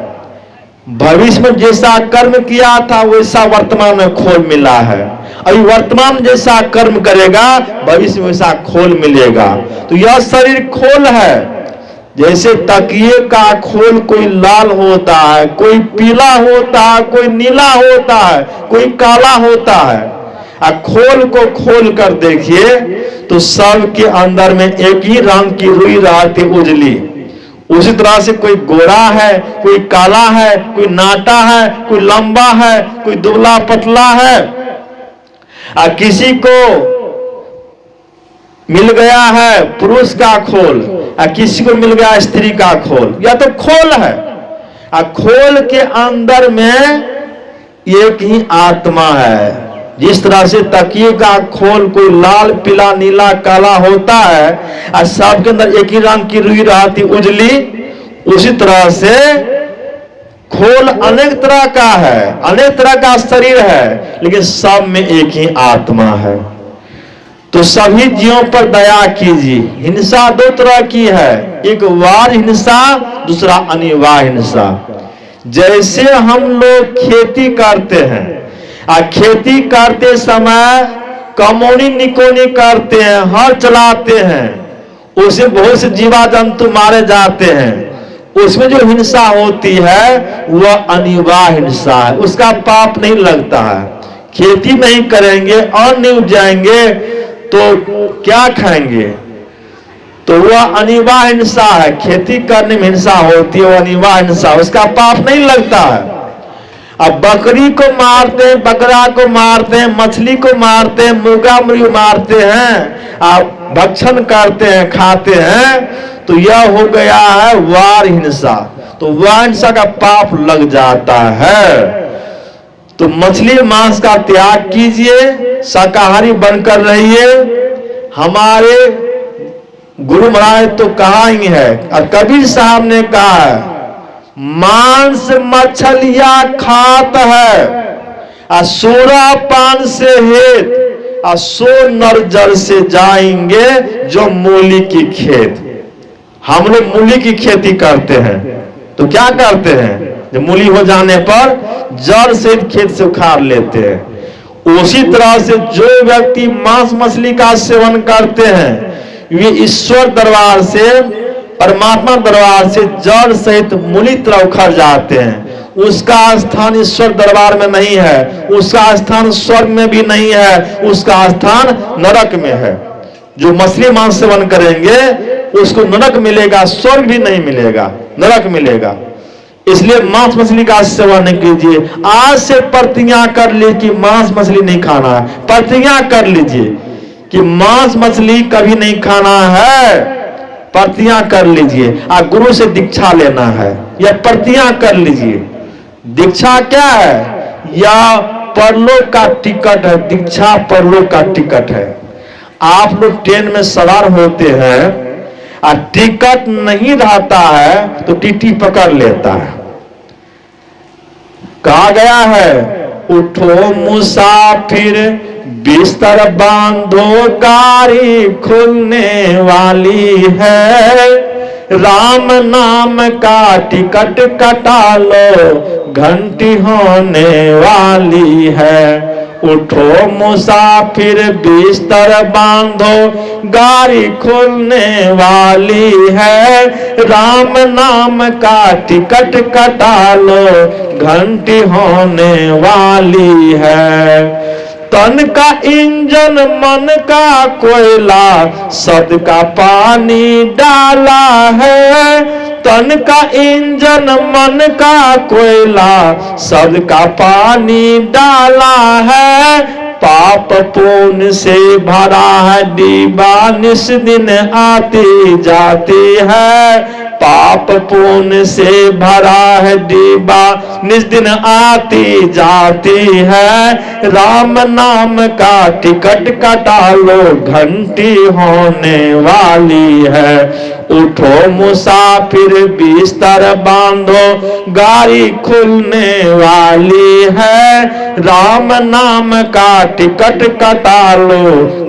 भविष्य में जैसा कर्म किया था वैसा वर्तमान में खोल मिला है। अभी वर्तमान जैसा कर्म करेगा भविष्य में वैसा खोल मिलेगा। तो यह शरीर खोल है। जैसे तकिए का खोल कोई लाल होता है, कोई पीला होता है, कोई नीला होता है, कोई काला होता है। खोल को खोल कर देखिए तो सब के अंदर में एक ही रंग की रुई रहती, उजली। उसी तरह से कोई गोरा है, कोई काला है, कोई नाटा है, कोई लंबा है, कोई दुबला पतला है। किसी को मिल गया है पुरुष का खोल, किसी को मिल गया स्त्री का खोल। यह तो खोल है। खोल के अंदर में एक ही आत्मा है। जिस तरह से तकिए का खोल कोई लाल, पीला, नीला, काला होता है और सबके अंदर एक ही रंग की रुई रहती, उजली, उसी तरह से खोल अनेक तरह का है, अनेक तरह का शरीर है, लेकिन सब में एक ही आत्मा है। तो सभी जीवों पर दया कीजिए। हिंसा दो तरह की है, एक वार हिंसा, दूसरा अनिवार्य हिंसा। जैसे हम लोग खेती करते हैं, खेती करते समय कमौनी निकोनी करते हैं, हल चलाते हैं, उससे बहुत से जीवा जंतु मारे जाते हैं। उसमें जो हिंसा होती है वह अनिवार्य हिंसा है, उसका पाप नहीं लगता है। खेती नहीं करेंगे और नहीं उपजाएंगे तो क्या खाएंगे? तो वह अनिवार्य हिंसा है। खेती करने में हिंसा होती है, वह अनिवार्य हिंसा, उसका पाप नहीं लगता है। अब बकरी को मारते हैं, बकरा को मारते हैं, मछली को मारते हैं, मुर्गा मुर्गी मारते हैं, आप भक्षण करते हैं, खाते हैं, तो यह हो गया है वार हिंसा। तो वार हिंसा का पाप लग जाता है। तो मछली मांस का त्याग कीजिए, शाकाहारी बनकर रहिए। हमारे गुरु महाराज तो कहा ही है, और कबीर साहब ने कहा है, मांस मछलिया खात है, सोरा पान से हेत, सो नर जल से जाएंगे जो मूली की खेत। हम लोग मूली की खेती करते हैं, तो क्या करते हैं? जब मूली हो जाने पर जड़ से खेत से उखाड़ लेते हैं। उसी तरह से जो व्यक्ति मांस मछली का सेवन करते हैं वे ईश्वर दरबार से, परमात्मा दरबार से जड़ सहित मूली तरह उखड़ जाते हैं। उसका स्थान ईश्वर दरबार में नहीं है, उसका स्थान स्वर्ग में भी नहीं है, उसका स्थान नरक में है। जो मछली मांस सेवन करेंगे उसको नरक मिलेगा, स्वर्ग भी नहीं मिलेगा, नरक मिलेगा। इसलिए मांस मछली का सेवन नहीं कीजिए। आज से प्रतिज्ञा कर लीजिए कि मांस मछली नहीं खाना है। प्रतिज्ञा कर लीजिए कि मांस मछली कभी नहीं खाना है। प्रतिज्ञा कर लीजिए। आप गुरु से दीक्षा लेना है, या प्रतिज्ञा कर लीजिए। दीक्षा क्या है? या परलोक का टिकट है। दीक्षा परलोक का टिकट है। आप लोग ट्रेन में सवार होते हैं और टिकट नहीं रहता है तो टीटी पकड़ लेता है। कहा गया है, उठो मुसाफिर बिस्तर बांधो, गाड़ी खुलने वाली है। राम नाम का टिकट कटा लो, घंटी होने वाली है। उठो मुसाफिर बिस्तर बांधो, गाड़ी खुलने वाली है। राम नाम का टिकट कटा लो, घंटी होने वाली है। तन का इंजन मन का कोयला शब्द का पानी डाला है। तन का इंजन मन का कोयला शब्द का पानी डाला है। पाप पुण्य से भरा है डिब्बा निस दिन आती जाती है। पाप पुण्य से भरा है डिब्बा निस दिन आती जाती है। राम नाम का टिकट कटा लो घंटी होने वाली है। उठो मुसाफिर बिस्तर बांधो गाड़ी खुलने वाली है। राम नाम का टिकट कटा लो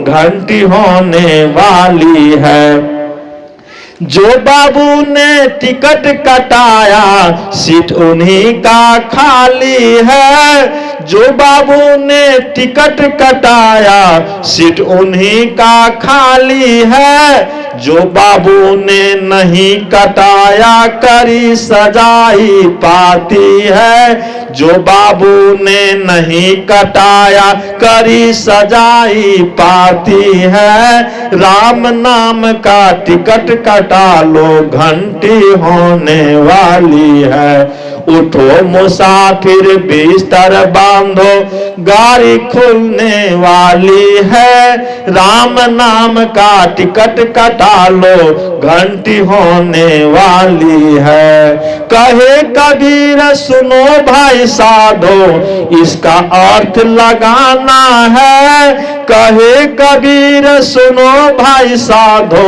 घंटी होने वाली है। जो बाबू ने टिकट कटाया सीट उन्हीं का खाली है। जो बाबू ने टिकट कटाया सीट उन्हीं का खाली है। जो बाबू ने नहीं कटाया करी सजाई पाती है। जो बाबू ने नहीं कटाया करी सजाई पाती है। राम नाम का टिकट कटा लो घंटी होने वाली है। उठो मुसाफिर बिस्तर बांधो गाड़ी खुलने वाली है। राम नाम का टिकट कटा लो घंटी होने वाली है। कहे कबीर सुनो भाई साधो इसका अर्थ लगाना है। कहे कबीर सुनो भाई साधो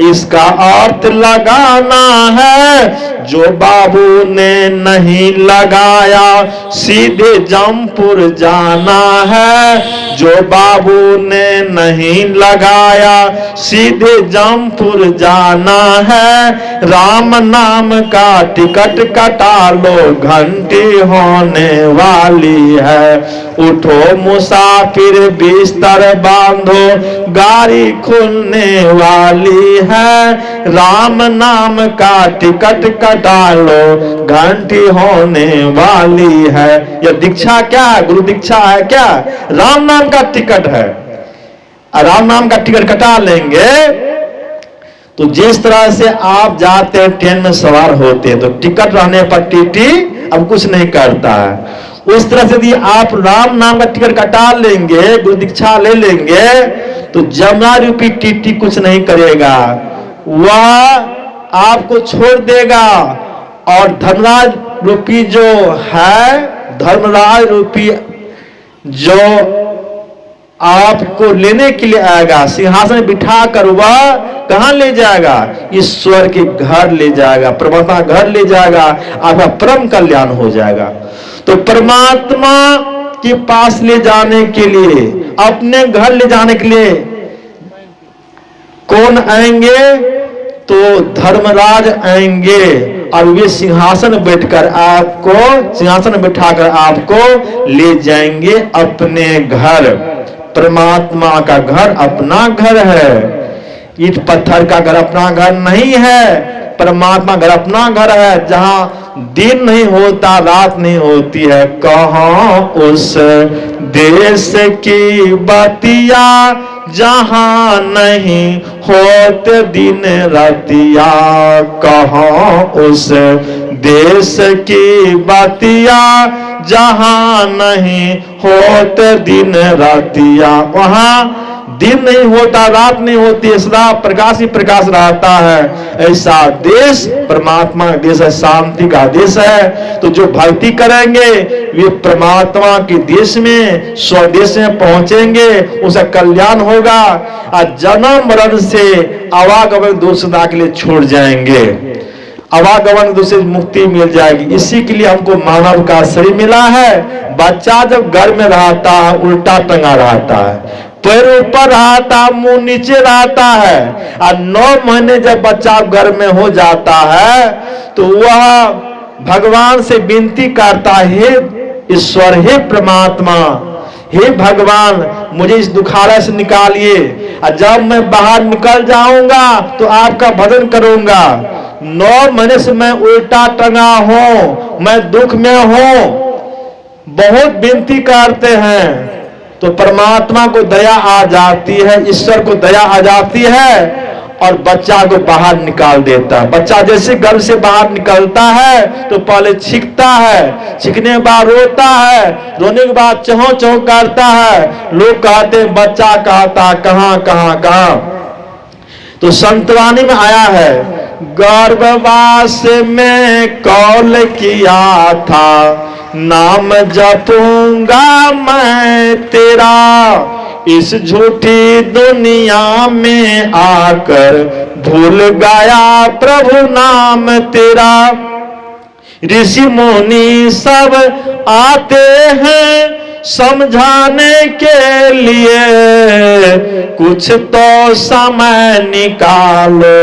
इसका अर्थ लगाना है। जो बाबू ने नहीं लगाया सीधे जमपुर जाना है। जो बाबू ने नहीं लगाया सीधे जमपुर जाना है। राम नाम का टिकट कटा लो घंटी होने वाली है। उठो मुसाफिर बिस्तर बांधो गाड़ी खुलने वाली है। राम नाम का टिकट कटा लो घंटी होने वाली है। यह दीक्षा क्या है? गुरु दीक्षा है क्या? राम नाम का टिकट है। राम नाम का टिकट कटा लेंगे तो जिस तरह से आप जाते हैं ट्रेन में सवार होते हैं तो टिकट रहने पर टीटी अब कुछ नहीं करता है। उस तरह से यदि आप राम नाम का टिकट कटा लेंगे गुरु दीक्षा ले लेंगे तो जमुना रूपी टीटी कुछ नहीं करेगा। वह आपको छोड़ देगा और धर्मराज रूपी जो है धर्मराज रूपी जो आपको लेने के लिए आएगा सिंहासन बिठा कर वह कहां ले जाएगा? ईश्वर के घर ले जाएगा, परमात्मा घर ले जाएगा। आपका परम कल्याण हो जाएगा। तो परमात्मा के पास ले जाने के लिए अपने घर ले जाने के लिए कौन आएंगे? तो धर्मराज आएंगे और वे सिंहासन बैठकर आपको सिंहासन बिठाकर आपको ले जाएंगे अपने घर। परमात्मा का घर अपना घर है। ईंट पत्थर का घर अपना घर नहीं है। परमात्मा घर अपना घर है जहां दिन नहीं होता रात नहीं होती है। कहाँ उस देश की बतिया जहां नहीं होते दिन रातिया। कहाँ उस देश की बतिया जहां नहीं होते दिन रातिया। वहां दिन नहीं होता रात नहीं होती है, सदा प्रकाश ही प्रकाश रहता है। ऐसा देश परमात्मा का देश है, शांति का देश है। तो जो भक्ति करेंगे वे परमात्मा के देश में स्वदेश में पहुंचेंगे, उसका कल्याण होगा और जन्म मरण से आवागमन दोषदा के लिए छोड़ जाएंगे। आवागमन दूसरे मुक्ति मिल जाएगी। इसी के लिए हमको मानव का शरीर मिला है। बच्चा जब घर में रहता है उल्टा टंगा रहता है, पैर ऊपर रहता मुंह नीचे रहता है। और 9 महीने जब बच्चा घर में हो जाता है तो वह भगवान से विनती करता है, हे ईश्वर, हे परमात्मा, हे भगवान, मुझे इस दुखालय से निकालिए और जब मैं बाहर निकल जाऊंगा तो आपका भजन करूंगा। 9 महीने से मैं उल्टा टंगा हूं, मैं दुख में हूं। बहुत विनती करते हैं तो परमात्मा को दया आ जाती है, ईश्वर को दया आ जाती है और बच्चा को बाहर निकाल देता है। बच्चा जैसे गर्भ से बाहर निकलता है तो पहले छींकता है, छींकने के बाद रोता है, रोने के बाद चौं चौं करता है। लोग कहते हैं बच्चा कहता कहां कहां कहां। तो संतवाणी में आया है, गर्भवास में कौल किया था, नाम जपूंगा मैं तेरा, इस झूठी दुनिया में आकर भूल गया प्रभु नाम तेरा। ऋषि मुनि सब आते हैं समझाने के लिए, कुछ तो समय निकालो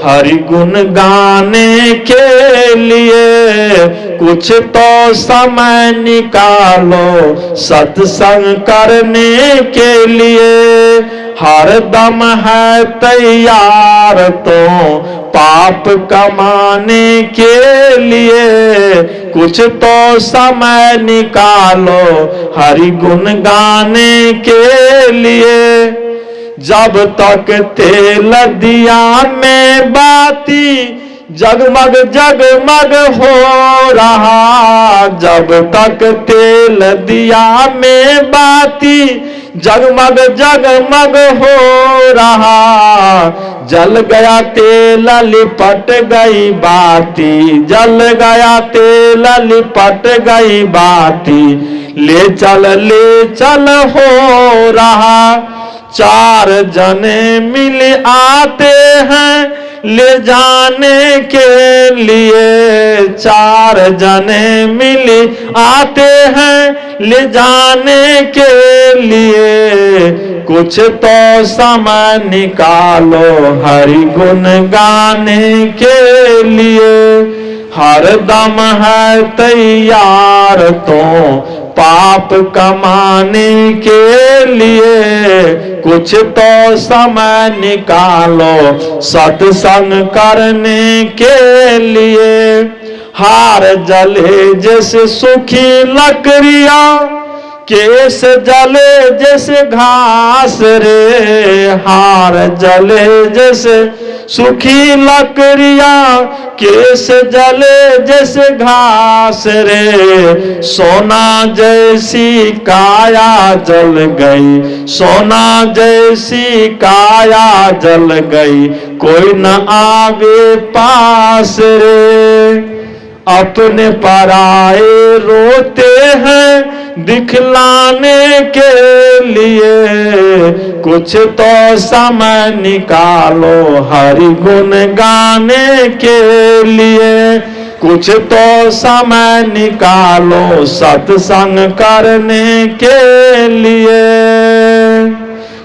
हरि गुण गाने के लिए, कुछ तो समय निकालो सत्संग करने के लिए। हर दम है तैयार तो पाप कमाने के लिए, कुछ तो समय निकालो हरि गुण गाने के लिए। जब तक तेल दिया में बाती जगमग जगमग हो रहा, जब तक तेल दिया में बाती जगमग जगमग हो रहा, जल गया तेल लिपट गई बाती, जल गया तेल लिपट गई बाती, ले चल हो रहा। चार जने मिल आते हैं ले जाने के लिए, चार जने मिल आते हैं ले जाने के लिए, कुछ तो समय निकालो हरि गुण गाने के लिए। हर दम है तैयार तो पाप कमाने के लिए, कुछ तो समय निकालो सत्संग करने के लिए। हार जले जैसे सूखी लकड़ियां, केस जले जैसे घास रे, हार जले जैसे सूखी लकड़ियां, केस जले जैसे घास रे, सोना जैसी काया जल गई, सोना जैसी काया जल गई, कोई न आवे पास रे। अपने पराए रोते हैं दिखलाने के लिए, कुछ तो समय निकालो हरि गुण गाने के लिए, कुछ तो समय निकालो सत्संग करने के लिए,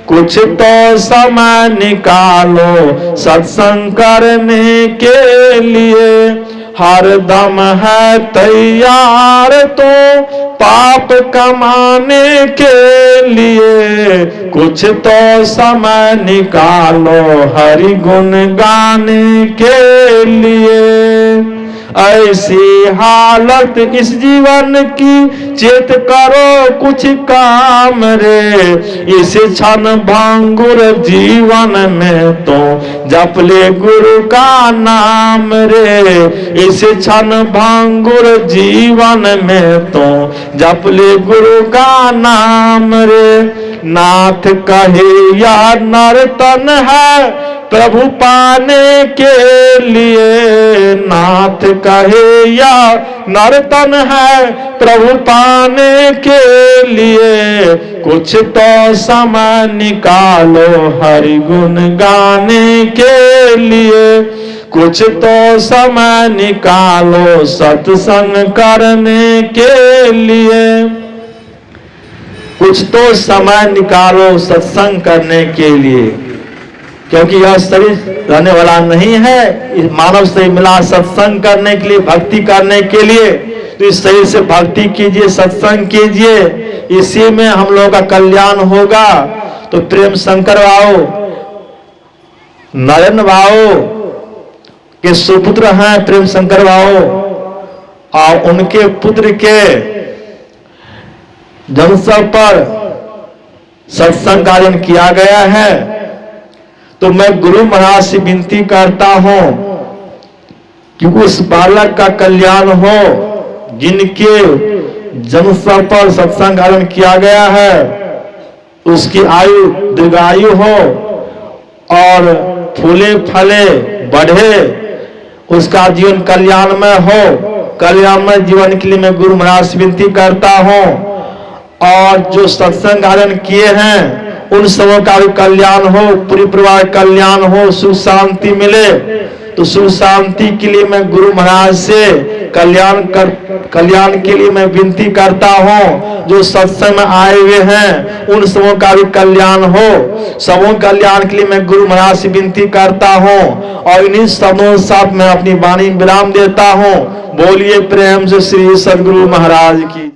कुछ तो समय निकालो सत्संग करने के लिए। हर दम है तैयार तो पाप कमाने के लिए, कुछ तो समय निकालो हरि गुण गाने के लिए। ऐसी हालत इस जीवन की चेत करो कुछ काम रे, इस क्षण भंगुर जीवन में तो जप ले गुरु का नाम रे, इस क्षण भंगुर जीवन में तो जप ले गुरु का नाम रे। नाथ कहे यह नर्तन है प्रभु पाने के लिए, नाथ कहे या नर्तन है प्रभु पाने के लिए, कुछ तो समय निकालो हरि गुण गाने के लिए, कुछ तो समय निकालो सत्संग करने के लिए, कुछ तो समय निकालो सत्संग करने के लिए। क्योंकि यह शरीर रहने वाला नहीं है, इस मानव से मिला सत्संग करने के लिए, भक्ति करने के लिए। तो इस शरीर से भक्ति कीजिए, सत्संग कीजिए, इसी में हम लोगों का कल्याण होगा। तो प्रेम शंकर बाबू नरेंद्र बाबू के सुपुत्र हैं प्रेम शंकर बाबू, और उनके पुत्र के जन्मोत्सव पर सत्संग आयोजन किया गया है, तो मैं गुरु महाराज से विनती करता हूं कि उस बालक का कल्याण हो, जिनके जन्मस्थल पर सत्संग आयोजन किया गया है, उसकी आयु दीर्घायु हो और फूले फले बढ़े, उसका जीवन कल्याणमय हो। कल्याणमय जीवन के लिए मैं गुरु महाराज से विनती करता हूं। और जो सत्संग आयोजन किए हैं उन सबों का भी कल्याण हो, पूरी परिवार कल्याण हो, सुख शांति मिले। तो सुख शांति के लिए मैं गुरु महाराज से कल्याण के लिए मैं विनती करता हूं। जो सत्संग में आए हुए हैं उन सबों का भी कल्याण हो, सबों कल्याण के लिए मैं गुरु महाराज से विनती करता हूं। और इन्हीं शब्दों के साथ मैं अपनी वाणी विराम देता हूं। बोलिए प्रेम से श्री सद्गुरु महाराज की।